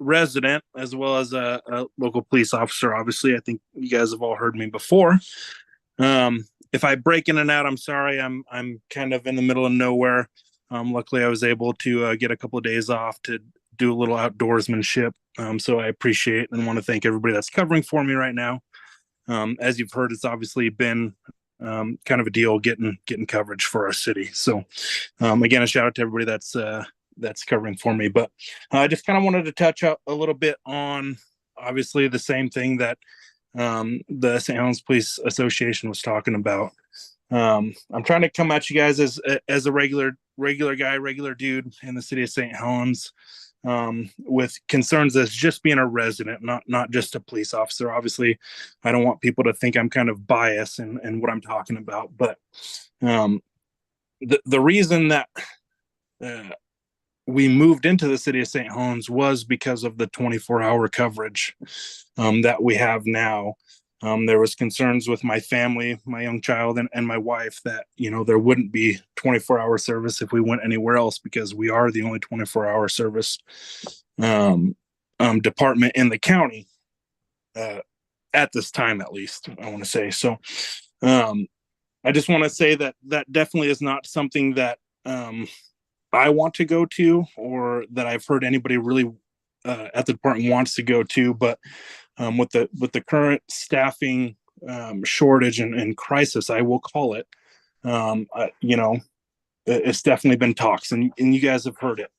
S16: resident, as well as a local police officer. Obviously, I think you guys have all heard me before. If I break in and out, I'm sorry. I'm kind of in the middle of nowhere. Luckily, I was able to get a couple of days off to do a little outdoorsmanship. So I appreciate and want to thank everybody that's covering for me right now. As you've heard, it's obviously been kind of a deal getting coverage for our city. So again, a shout out to everybody that's covering for me. But I just kind of wanted to touch up a little bit on obviously the same thing that the St. Helens Police Association was talking about. I'm trying to come at you guys as a regular guy, regular dude in the city of St. Helens, with concerns as just being a resident, not just a police officer. Obviously, I don't want people to think I'm kind of biased in what I'm talking about, but the reason that we moved into the city of St. Helens was because of the 24-hour coverage that we have now. There was concerns with my family, my young child, and my wife that, there wouldn't be 24-hour service if we went anywhere else, because we are the only 24-hour service department in the county at this time, at least, I want to say. So I just want to say that definitely is not something that I want to go to, or that I've heard anybody really at the department wants to go to. But with the current staffing shortage and crisis, I will call it, it's definitely been talks, and you guys have heard it,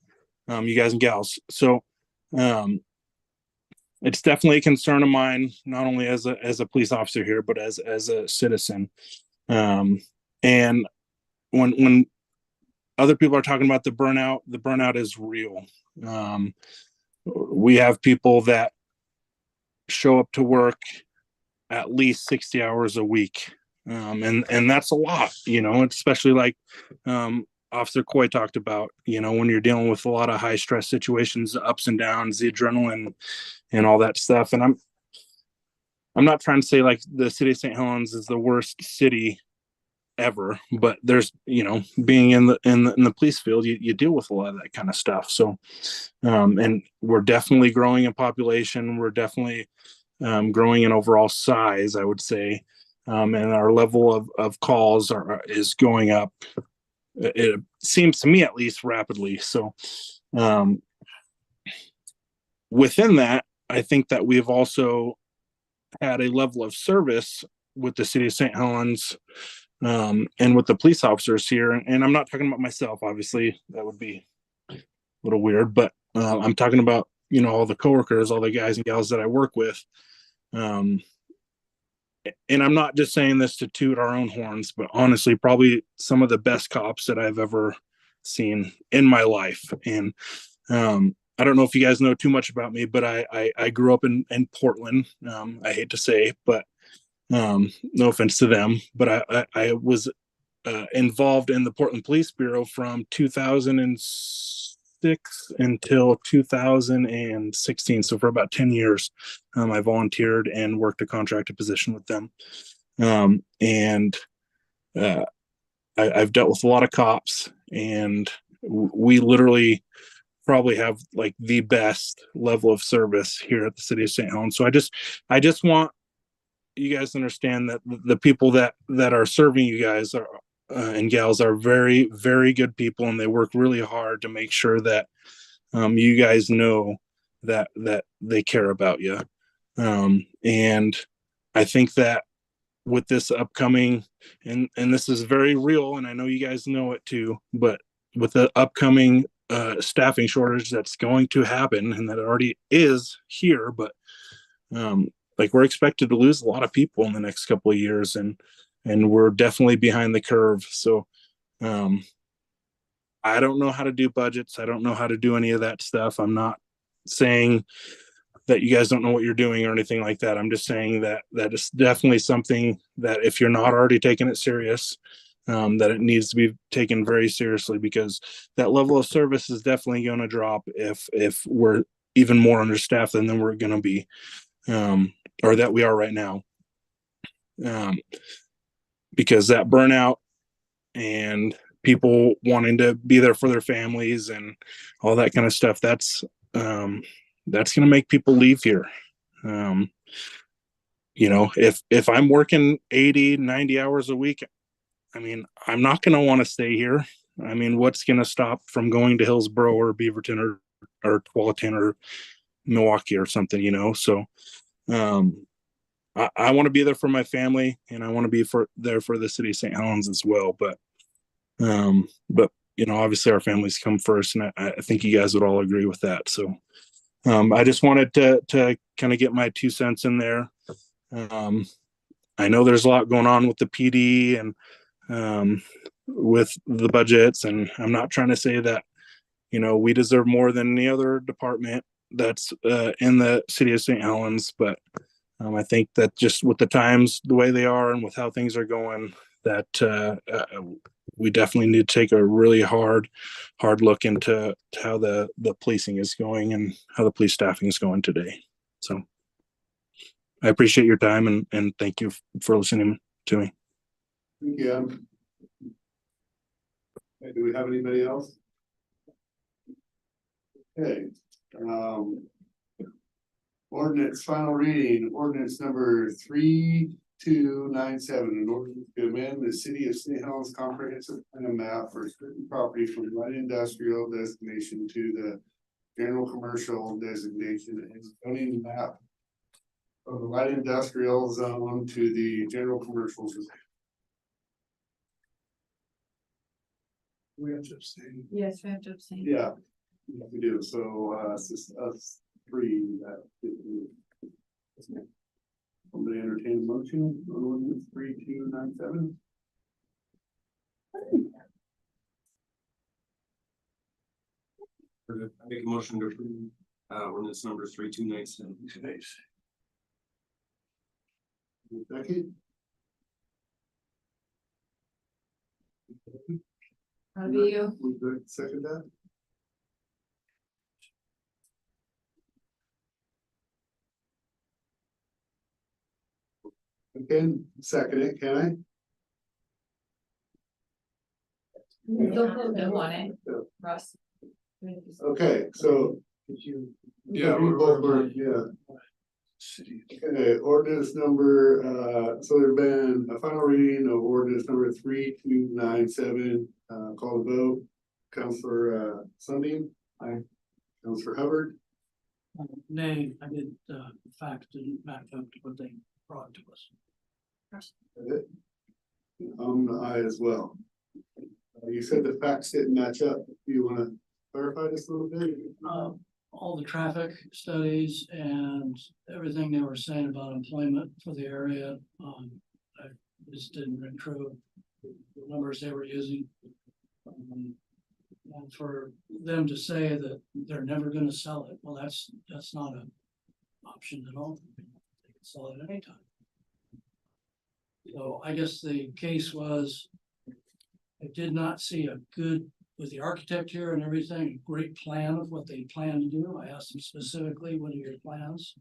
S16: you guys and gals. So it's definitely a concern of mine, not only as a police officer here, but as a citizen. And when other people are talking about the burnout is real. We have people that show up to work at least 60 hours a week. And that's a lot, especially like Officer Coy talked about, when you're dealing with a lot of high stress situations, the ups and downs, the adrenaline and all that stuff. And I'm not trying to say like the city of St. Helens is the worst city ever, but there's, being in the police field, you deal with a lot of that kind of stuff. So and we're definitely growing in population. We're definitely growing in overall size, I would say. And our level of calls is going up. It seems to me, at least, rapidly. So within that, I think that we've also had a level of service with the city of St. Helens and with the police officers here. And I'm not talking about myself, obviously, that would be a little weird, but I'm talking about, all the coworkers, all the guys and gals that I work with. And I'm not just saying this to toot our own horns, but honestly, probably some of the best cops that I've ever seen in my life. And I don't know if you guys know too much about me, but I grew up in Portland. I hate to say, but no offense to them, but I was involved in the Portland Police Bureau from 2006 until 2016. So for about 10 years, I volunteered and worked a contracted position with them. And I've dealt with a lot of cops, and we literally probably have like the best level of service here at the city of St. Helens. So I just want you guys to understand that the people that are serving you guys are and gals are very, very good people, and they work really hard to make sure that you guys know that they care about you. And I think that with this upcoming, and this is very real, and I know you guys know it too, but with the upcoming staffing shortage that's going to happen, and that already is here, but like we're expected to lose a lot of people in the next couple of years, and we're definitely behind the curve. So I don't know how to do budgets. I don't know how to do any of that stuff. I'm not saying that you guys don't know what you're doing or anything like that. I'm just saying that it's definitely something that if you're not already taking it serious, that it needs to be taken very seriously, because that level of service is definitely going to drop if we're even more understaffed than we're going to be, or that we are right now. Because that burnout and people wanting to be there for their families and all that kind of stuff, that's going to make people leave here. If I'm working 80, 90 hours a week, I mean, I'm not going to want to stay here. I mean, what's going to stop from going to Hillsborough or Beaverton or Tualatin or Milwaukee or something, So, I want to be there for my family, and I want to be there for the city of St. Helens as well. But obviously our families come first, and I think you guys would all agree with that. So, I just wanted to kind of get my 2 cents in there. I know there's a lot going on with the PD and with the budgets, and I'm not trying to say that we deserve more than any other department that's in the city of St. Helens, but I think that just with the times the way they are and with how things are going, that we definitely need to take a really hard look into how the policing is going and how the police staffing is going today. So I appreciate your time and thank you for listening to me.
S1: Thank you. Okay, do we have anybody else? Okay. Ordinance, final reading, ordinance number 3297, an ordinance to amend the city of St. Helens comprehensive plan map for certain property from light industrial designation to the general commercial designation and zoning map of the light industrial zone to the general commercial zone. We have to abstain.
S7: Yes, we have to abstain.
S1: Yeah, we do. So it's just us three that. Somebody entertain a motion on ordinance 3297.
S4: I make a motion to approve ordinance number 3297.
S1: Second.
S7: How do you?
S1: We good, second that? Again, second it, can I?
S7: Don't vote no on it, Russ.
S1: Okay, so. Yeah, we both were, yeah. Okay, ordinance number, so there's been a final reading of ordinance number 3297, call the vote. Counselor Sundin. Aye. Counselor Hubbard.
S11: Nay, I did, the facts didn't match up to what they brought to us.
S1: I as well. You said the facts didn't match up. Do you want to clarify this a little bit?
S11: All the traffic studies and everything they were saying about employment for the area, I just didn't ring true. The numbers they were using. And for them to say that they're never gonna sell it, well, that's not an option at all. They can sell it anytime. So I guess the case was, I did not see a good, with the architect here and everything, a great plan of what they plan to do. I asked them specifically, what are your plans?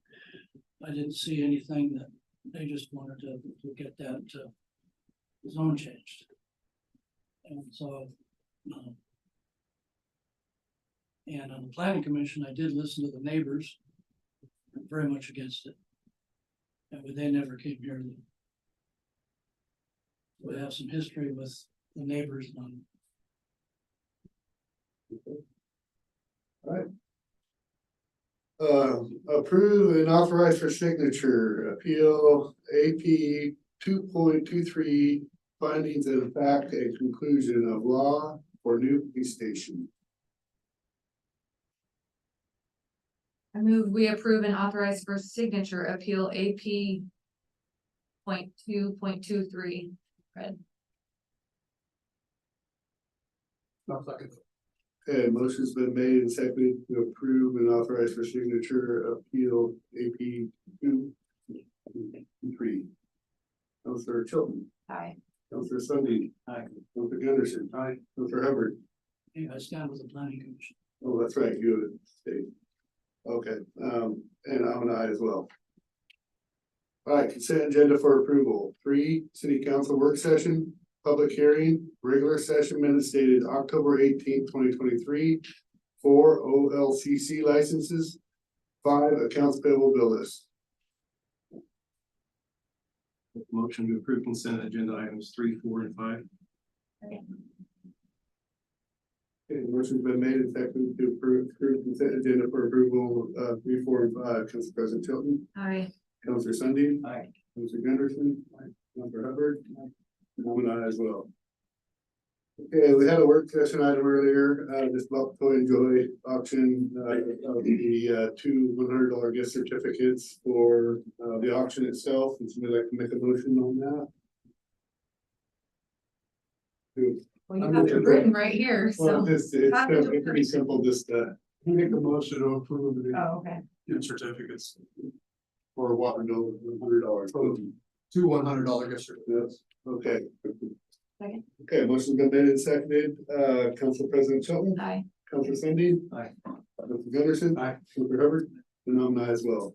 S11: I didn't see anything that they just wanted to get that zone changed. And so, and on the planning commission, I did listen to the neighbors, very much against it. And they never came here. We have some history with the neighbors on.
S1: All right. Approve and authorize for signature appeal AP 2.23 findings of fact and conclusion of law for new police station.
S7: I move we approve and authorize for signature appeal AP 2.23. Read.
S1: Okay, motion's been made and seconded to approve and authorize for signature appeal AP 2.23. Counselor Chilton.
S7: Aye.
S1: Counselor Sundin. Aye. Counselor Gunderson. Aye. Counselor Hubbard.
S13: Yeah, I stand with the planning commission.
S1: Oh, that's right, you stayed. Okay, and I'm an aye as well. All right, consent agenda for approval. 3, city council work session, public hearing, regular session minutes dated October 18th, 2023. 4 OLCC licenses. 5 accounts payable bill list.
S12: Motion to approve consent agenda items 3, 4, and 5.
S1: Okay, motion's been made and seconded to approve consent agenda for approval, 3, 4, and 5. Council President Tilton.
S7: Aye.
S1: Councilor Sunday.
S12: Aye.
S1: Councilor Gunderson. Councilor Hubbard. And I'm an aye as well. Okay, we had a work session item earlier, just about the Toy and Joy auction, of the 2 $100 gift certificates for the auction itself. And somebody like to make a motion on that?
S7: Well, you have it written right here,
S1: Well,
S7: so.
S1: it's pretty simple, just
S11: Make a motion to approve the
S7: Oh, okay.
S12: Gift certificates.
S1: for water bill, $100.
S8: 2 $100 gift certificates.
S1: Okay.
S7: Second.
S1: Okay, motion's been made and seconded. Council President Shelton.
S7: Aye.
S1: Councilor Sunday.
S12: Aye.
S1: Councilor Gunderson.
S12: Aye.
S1: Councilor Hubbard. And I'm an aye as well.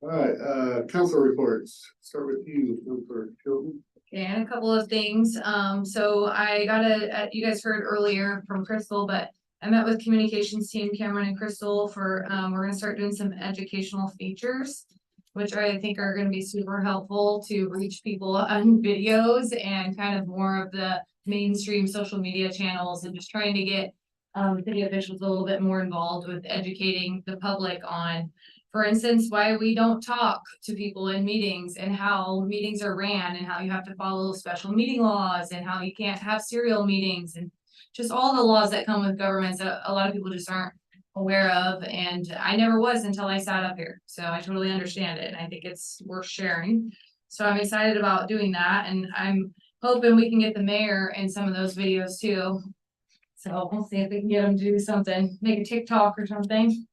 S1: All right, council reports. Start with you, Councilor Shelton.
S7: And a couple of things, so I got you guys heard earlier from Crystal, but I met with communications team Cameron and Crystal for, we're gonna start doing some educational features, which I think are gonna be super helpful to reach people on videos and kind of more of the mainstream social media channels and just trying to get city officials a little bit more involved with educating the public on, for instance, why we don't talk to people in meetings and how meetings are ran and how you have to follow special meeting laws and how you can't have serial meetings and just all the laws that come with governments that a lot of people just aren't aware of. And I never was until I sat up here. So I totally understand it. And I think it's worth sharing. So I'm excited about doing that. And I'm hoping we can get the mayor in some of those videos too. So we'll see if we can get them to do something, make a TikTok or something.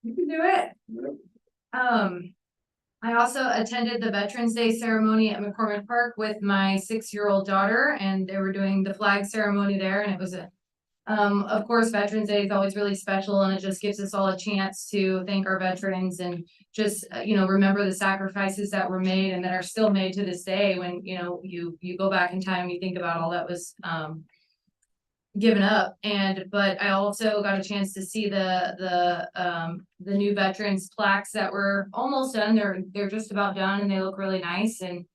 S7: You can do it. I also attended the Veterans Day ceremony at McCormick Park with my 6-year-old daughter, and they were doing the flag ceremony there, and it was of course, Veterans Day is always really special, and it just gives us all a chance to thank our veterans and just, remember the sacrifices that were made and that are still made to this day when, you go back in time, you think about all that was, given up. But I also got a chance to see the new veterans plaques that were almost done. They're just about done and they look really nice, and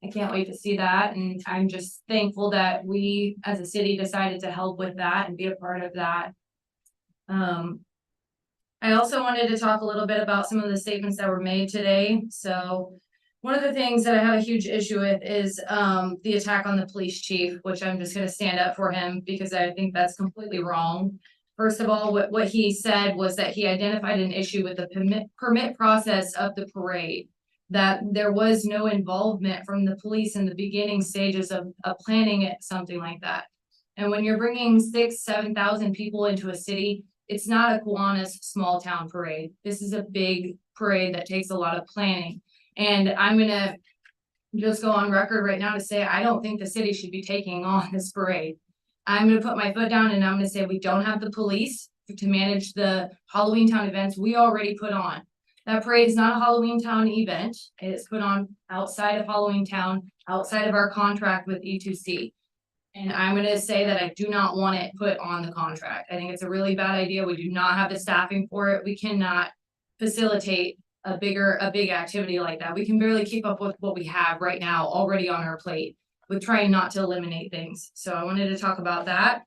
S7: I can't wait to see that. And I'm just thankful that we as a city decided to help with that and be a part of that. I also wanted to talk a little bit about some of the statements that were made today. So one of the things that I have a huge issue with is the attack on the police chief, which I'm just going to stand up for him because I think that's completely wrong. First of all, what he said was that he identified an issue with the permit process of the parade, that there was no involvement from the police in the beginning stages of planning it, something like that. And when you're bringing 6,000-7,000 people into a city, it's not a Kiwanis small town parade. This is a big parade that takes a lot of planning. And I'm gonna just go on record right now to say, I don't think the city should be taking on this parade. I'm gonna put my foot down and I'm gonna say we don't have the police to manage the Halloween Town events we already put on. That parade is not a Halloween Town event. It is put on outside of Halloween Town, outside of our contract with E2C. And I'm gonna say that I do not want it put on the contract. I think it's a really bad idea. We do not have the staffing for it. We cannot facilitate a big activity like that. We can barely keep up with what we have right now already on our plate with trying not to eliminate things. So I wanted to talk about that.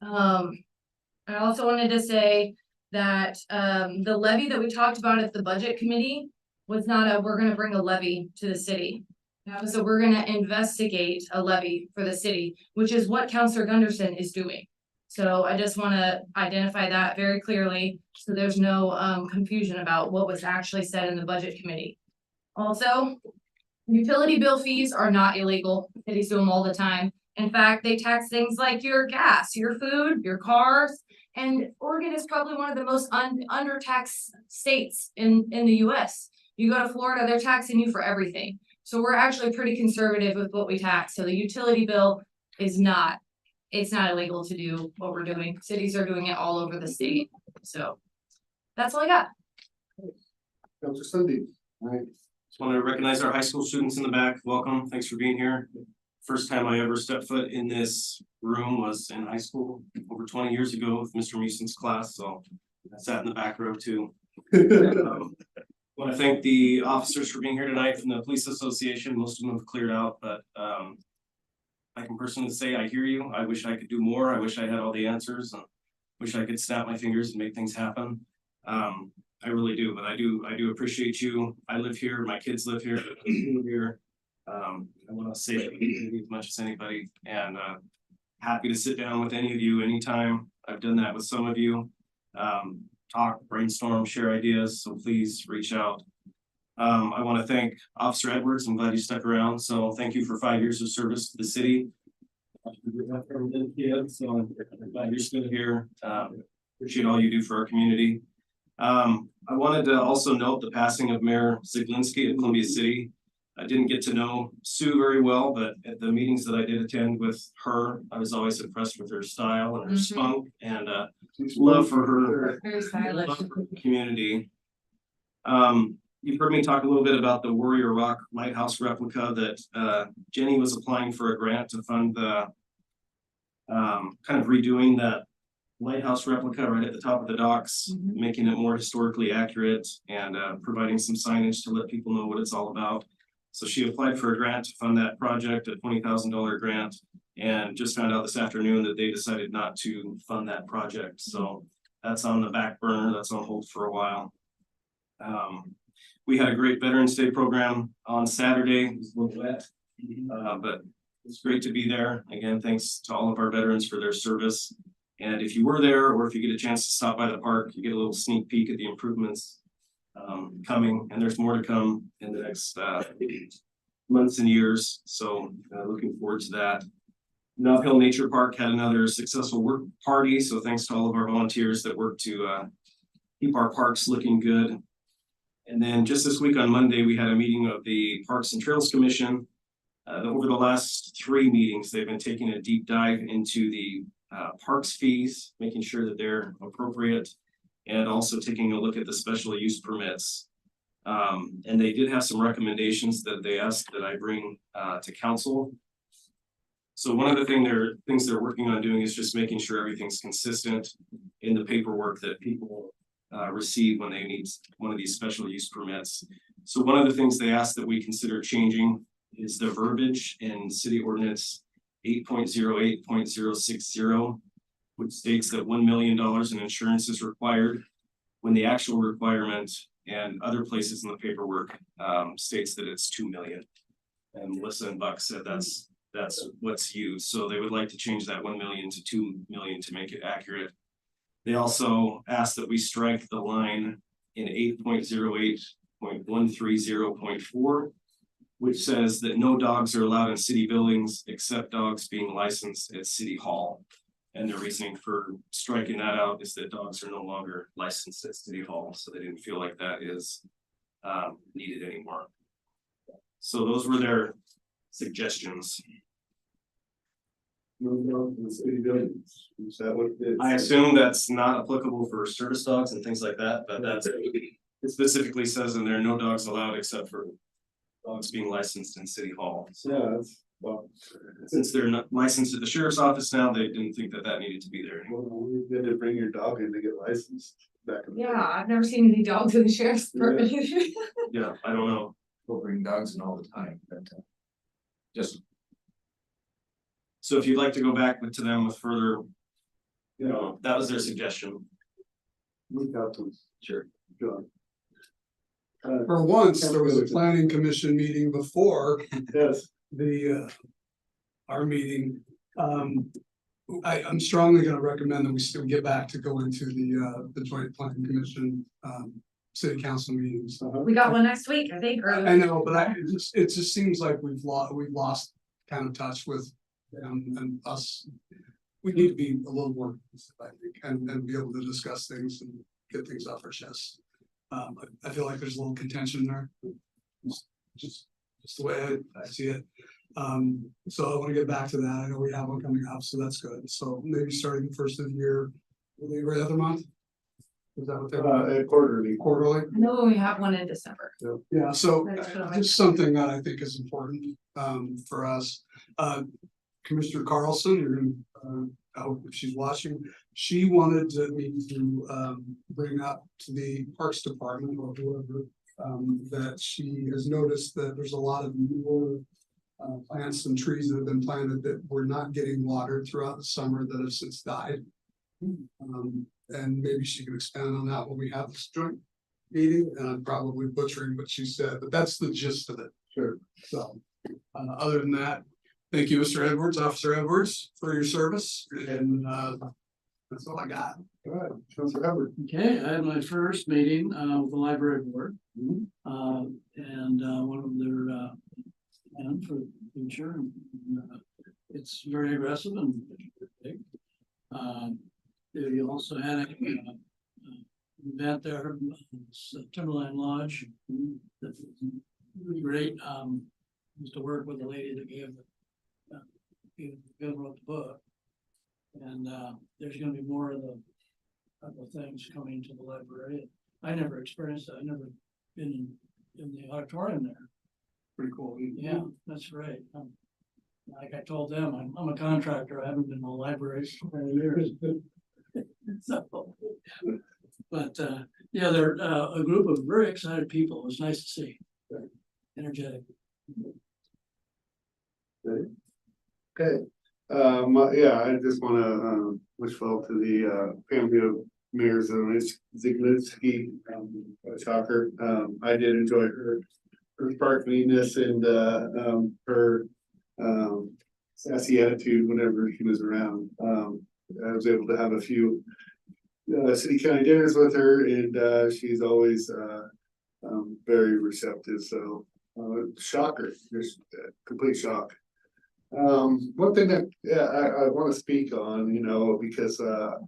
S7: I also wanted to say that the levy that we talked about at the budget committee was not we're gonna bring a levy to the city. That was we're gonna investigate a levy for the city, which is what Councilor Gunderson is doing. So I just want to identify that very clearly, so there's no confusion about what was actually said in the budget committee. Also, utility bill fees are not illegal. Cities do them all the time. In fact, they tax things like your gas, your food, your cars, and Oregon is probably one of the most undertaxed states in the US. You go to Florida, they're taxing you for everything. So we're actually pretty conservative with what we tax. So the utility bill is not, it's not illegal to do what we're doing. Cities are doing it all over the state, so. That's all I got.
S1: Counselor Sunday.
S17: Just want to recognize our high school students in the back. Welcome. Thanks for being here. First time I ever stepped foot in this room was in high school over 20 years ago with Mr. Muson's class. So I sat in the back row too. Want to thank the officers for being here tonight from the Police Association. Most of them have cleared out, but I can personally say I hear you. I wish I could do more. I wish I had all the answers. And wish I could snap my fingers and make things happen. I really do, but I do appreciate you. I live here, my kids live here, I live here. I want to say it as much as anybody, and happy to sit down with any of you anytime. I've done that with some of you. Talk, brainstorm, share ideas, so please reach out. I want to thank Officer Edwards. I'm glad you stuck around, so thank you for 5 years of service to the city. So I'm glad you're still here. Appreciate all you do for our community. I wanted to also note the passing of Mayor Ziglinski of Columbia City. I didn't get to know Sue very well, but at the meetings that I did attend with her, I was always impressed with her style and her spunk and love for her, love for her community. You've heard me talk a little bit about the Warrior Rock Lighthouse replica that Jenny was applying for a grant to fund the kind of redoing that lighthouse replica right at the top of the docks, making it more historically accurate and providing some signage to let people know what it's all about. So she applied for a grant to fund that project, a $20,000 grant, and just found out this afternoon that they decided not to fund that project. So that's on the back burner, that's on hold for a while. We had a great Veterans Day program on Saturday. It was a little wet, but it's great to be there. Again, thanks to all of our veterans for their service. And if you were there, or if you get a chance to stop by the park, you get a little sneak peek at the improvements coming, and there's more to come in the next months and years. So looking forward to that. Nob Hill Nature Park had another successful work party. So thanks to all of our volunteers that work to keep our parks looking good. And then just this week on Monday, we had a meeting of the Parks and Trails Commission. Over the last 3 meetings, they've been taking a deep dive into the parks fees, making sure that they're appropriate, and also taking a look at the special use permits. And they did have some recommendations that they asked that I bring to council. So one of the things they're working on doing is just making sure everything's consistent in the paperwork that people receive when they need one of these special use permits. So one of the things they asked that we consider changing is the verbiage in City Ordinance 8.08.060, which states that $1 million in insurance is required, when the actual requirement and other places in the paperwork states that it's 2 million. And Melissa and Buck said that's what's used. So they would like to change that 1 million to 2 million to make it accurate. They also asked that we strike the line in 8.08.130.4, which says that no dogs are allowed in city buildings except dogs being licensed at City Hall. And the reasoning for striking that out is that dogs are no longer licensed at City Hall, so they didn't feel like that is needed anymore. So those were their suggestions.
S1: Is that what it is?
S17: I assume that's not applicable for service dogs and things like that, but that's, it specifically says in there, no dogs allowed except for dogs being licensed in City Hall. So,
S1: Yeah, that's, well,
S17: since they're not licensed at the sheriff's office now, they didn't think that needed to be there anymore.
S1: you had to bring your dog in to get licensed back in the day.
S7: Yeah, I've never seen any dogs in the sheriff's department.
S17: Yeah, I don't know.
S10: We'll bring dogs in all the time, but just.
S17: So if you'd like to go back to them with further, that was their suggestion.
S1: Reach out to us.
S17: Sure.
S1: John.
S8: For once, there was a planning commission meeting before
S1: Yes.
S8: our meeting. I'm strongly gonna recommend that we still get back to going to the joint planning commission, city council meetings.
S7: We got one next week, I think.
S8: I know, but it just seems like we've lost kind of touch with them and us. We need to be a little more, I think, and be able to discuss things and get things off our chests. I feel like there's a little contention there. Just the way I see it. So I want to get back to that. I know we have one coming up, so that's good. So maybe starting the first of the year, every other month? Is that what they're?
S5: Quarterly.
S8: Quarterly?
S7: I know we have one in December.
S8: Yeah, so
S7: That's what I'm-
S8: just something that I think is important for us. Commissioner Carlson, you're gonna, I hope if she's watching, she wanted me to bring up to the Parks Department or whoever that she has noticed that there's a lot of newer plants and trees that have been planted that were not getting watered throughout the summer that have since died. And maybe she can expand on that when we have this joint meeting, and I'm probably butchering what she said, but that's the gist of it. Sure. So, other than that, thank you, Mr. Edwards, Officer Edwards, for your service, and that's all I got.
S5: All right, Councilor Edwards.
S11: Okay, I had my first meeting with the library board. And one of their and for the future. It's very aggressive and big. You also had a event there, Timberline Lodge. That was really great. Used to work with the lady that gave wrote the book. And there's gonna be more of the type of things coming to the library. I never experienced that. I never been in the auditorium there.
S8: Pretty cool.
S11: Yeah, that's great. Like I told them, I'm a contractor. I haven't been in the libraries for many years. So, but yeah, they're a group of very excited people. It was nice to see. Energetic.
S5: Okay, yeah, I just wanna wish well to the family of Mayor Ziglinski, shocker. I did enjoy her sparkliness and her sassy attitude whenever she was around. I was able to have a few city county dinners with her, and she's always very receptive. So shocker, just complete shock. One thing that I want to speak on, because a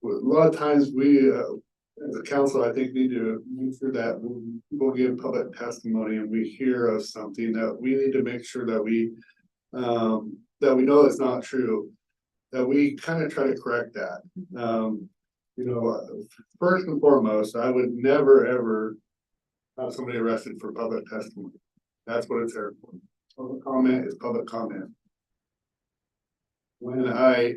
S5: lot of times we as a council, I think, need to make sure that when people give public testimony and we hear of something, that we need to make sure that we know it's not true, that we kind of try to correct that. First and foremost, I would never ever have somebody arrested for public testimony. That's what it's there for. Public comment is public comment. When I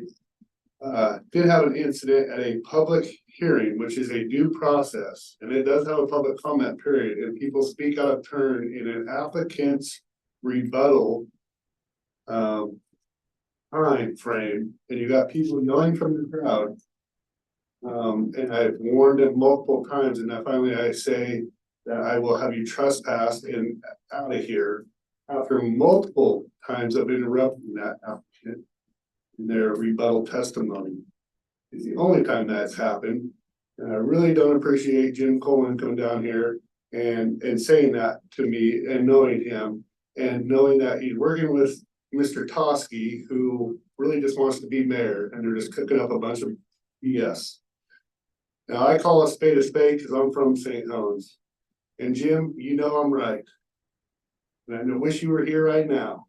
S5: did have an incident at a public hearing, which is a due process, and it does have a public comment period, and people speak out of turn in an applicant's rebuttal time frame, and you got people yelling from the crowd. And I've warned them multiple times, and I say that I will have you trespassed and out of here after multiple times of interrupting that applicant in their rebuttal testimony. It's the only time that's happened. And I really don't appreciate Jim Coleman coming down here and saying that to me, and knowing him and knowing that he's working with Mr. Toski, who really just wants to be mayor, and they're just cooking up a bunch of BS. Now, I call a spade because I'm from St. Helens. And Jim, I'm right. And I wish you were here right now.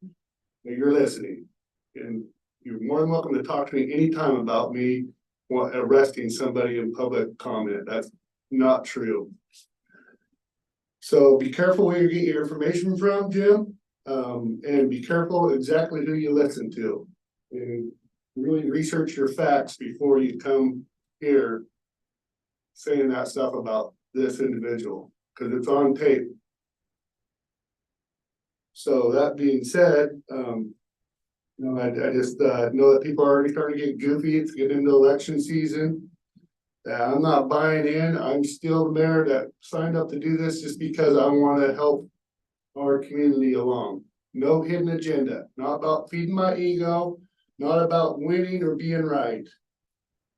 S5: And you're listening. And you're more than welcome to talk to me anytime about me arresting somebody in public comment. That's not true. So be careful where you get your information from, Jim. And be careful exactly who you listen to. And really research your facts before you come here saying that stuff about this individual, because it's on tape. So that being said, I just know that people are already starting to get goofy. It's getting into election season. I'm not buying in. I'm still the mayor that signed up to do this just because I want to help our community along. No hidden agenda, not about feeding my ego, not about winning or being right.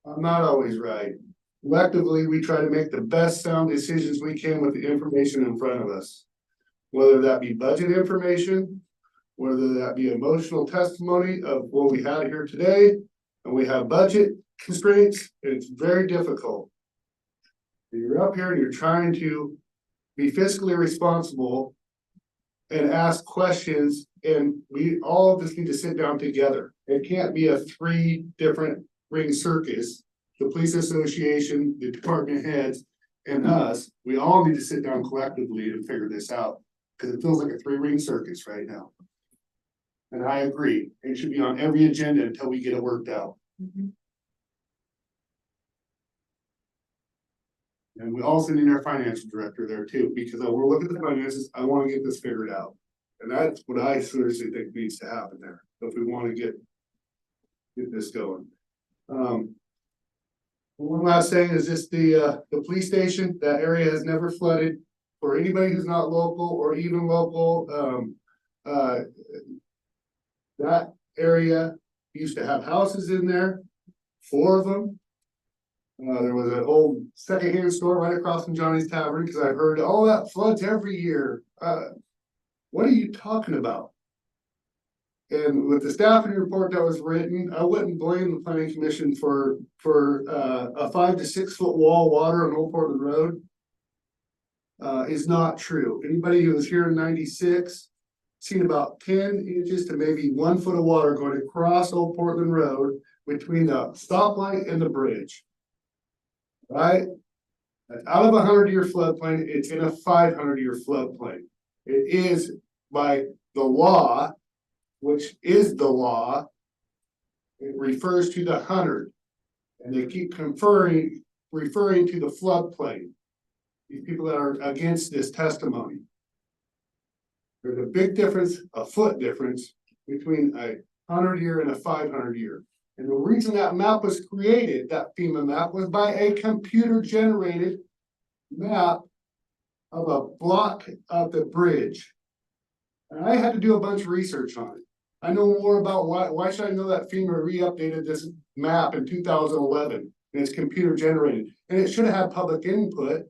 S5: I'm not always right. Collectively, we try to make the best sound decisions we can with the information in front of us. Whether that be budget information, whether that be emotional testimony of what we had here today, and we have budget constraints, it's very difficult. You're up here and you're trying to be fiscally responsible
S1: and ask questions, and we all just need to sit down together. It can't be a 3 different ring circus. The police association, the department heads, and us, we all need to sit down collectively and figure this out, because it feels like a 3-ring circus right now. And I agree, it should be on every agenda until we get it worked out. And we also need our financial director there too, because we're looking at the finances, I wanna get this figured out. And that's what I seriously think needs to happen there, if we wanna get this going. One last thing is just the police station, that area has never flooded. For anybody who's not local or even local, that area used to have houses in there, 4 of them. There was an old secondhand store right across from Johnny's Tavern, because I heard, oh, that floods every year. What are you talking about? And with the staffing report that was written, I wouldn't blame the planning commission for a 5 to 6 foot wall water on Old Portland Road. Is not true. Anybody who was here in '96 seen about 10 inches to maybe 1 foot of water going across Old Portland Road between the stoplight and the bridge. Right? That's out of a 100-year floodplain, it's in a 500-year floodplain. It is by the law, which is the law, it refers to the 100. And they keep referring to the floodplain. These people that are against this testimony. There's a big difference, a foot difference, between a 100-year and a 500-year. And the reason that map was created, that FEMA map, was by a computer-generated map of a block of the bridge. And I had to do a bunch of research on it. I know more about why should I know that FEMA re-updated this map in 2011, and it's computer-generated. And it should have had public input.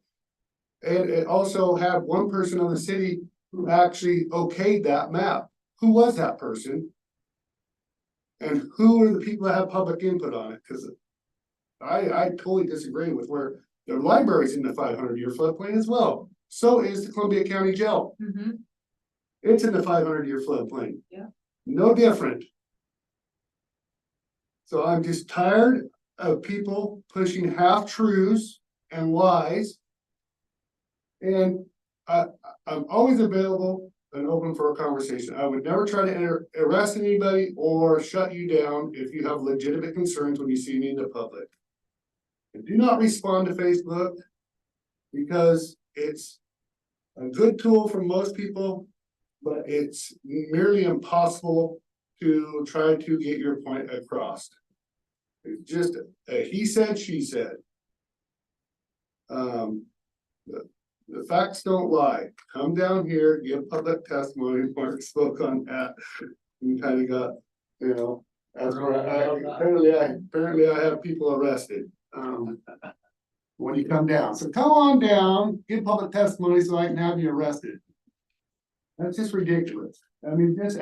S1: And it also had one person on the city who actually okayed that map. Who was that person? And who are the people that have public input on it? Because I totally disagree with where the library's in the 500-year floodplain as well. So is the Columbia County Jail. It's in the 500-year floodplain.
S9: Yeah.
S1: No different. So I'm just tired of people pushing half truths and lies. And I'm always available and open for a conversation. I would never try to arrest anybody or shut you down if you have legitimate concerns when you see me in the public. And do not respond to Facebook, because it's a good tool for most people, but it's merely impossible to try to get your point across. It's just a he said, she said. The facts don't lie. Come down here, give public testimony. Mark spoke on that. You kind of got, you know, that's where apparently I have people arrested. When you come down, so come on down, give public testimony so I can have you arrested. That's just ridiculous. I mean, it's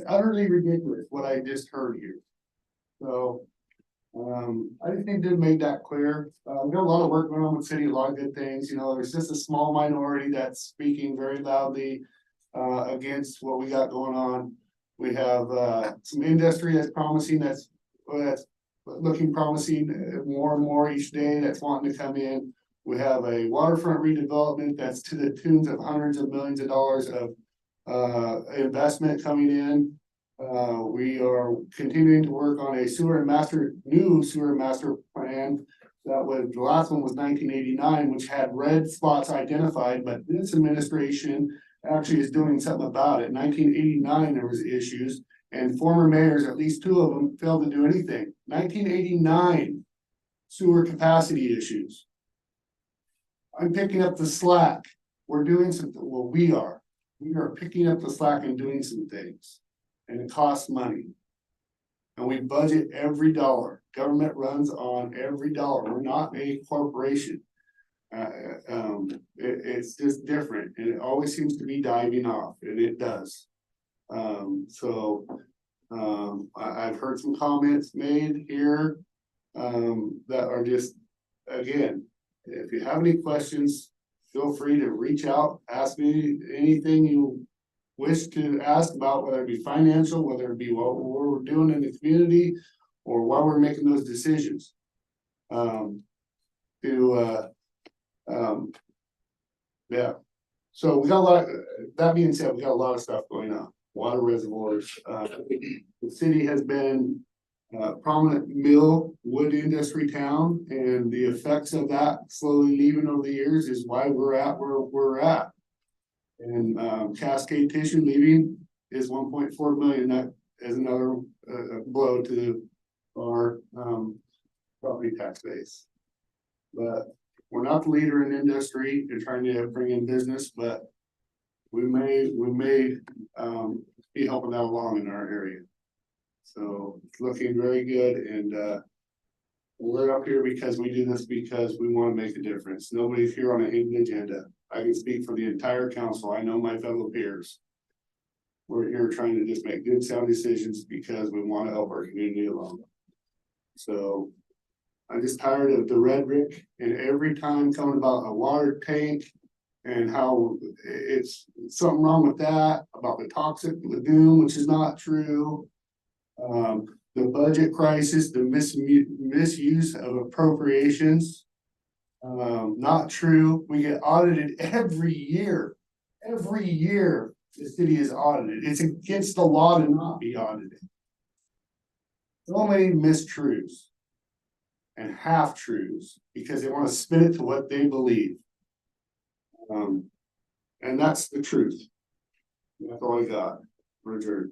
S1: utterly ridiculous what I just heard here. So. I just need to make that clear. We got a lot of work going on with the city, a lot of good things. You know, there's just a small minority that's speaking very loudly against what we got going on. We have some industry that's promising, that's looking promising more and more each day, that's wanting to come in. We have a waterfront redevelopment that's to the tunes of hundreds of millions of dollars of investment coming in. We are continuing to work on a new sewer master plan. The last one was 1989, which had red spots identified, but this administration actually is doing something about it. 1989, there was issues, and former mayors, at least 2 of them, failed to do anything. 1989, sewer capacity issues. I'm picking up the slack. We're doing something, well, we are picking up the slack and doing some things. And it costs money. And we budget every dollar. Government runs on every dollar. We're not a corporation. It's just different. And it always seems to be diving off, and it does. I've heard some comments made here that are just, again, if you have any questions, feel free to reach out, ask me anything you wish to ask about, whether it be financial, whether it be what we're doing in the community, or why we're making those decisions. Yeah, so we got a lot, that being said, we got a lot of stuff going on, water reservoirs, the city has been. Prominent mill wood industry town, and the effects of that slowly leaving over the years is why we're at where we're at. And Cascade Tissue leaving is 1.4 million. That is another blow to our property tax base. But we're not the leader in industry. They're trying to bring in business, but we may be helping that along in our area. So it's looking very good, and we're up here because we do this because we want to make a difference. Nobody's here on a hidden agenda. I can speak for the entire council. I know my fellow peers. We're here trying to just make good sound decisions because we want to help our community along. So I'm just tired of the rhetoric and every time coming about a water tank and how it's something wrong with that, about the toxic lagoon, which is not true. The budget crisis, the misuse of appropriations. Not true. We get audited every year. Every year the city is audited. It's against the law to not be audited. So many mistruths and half truths because they want to spin it to what they believe. And that's the truth. That's all I got. We're adjourned.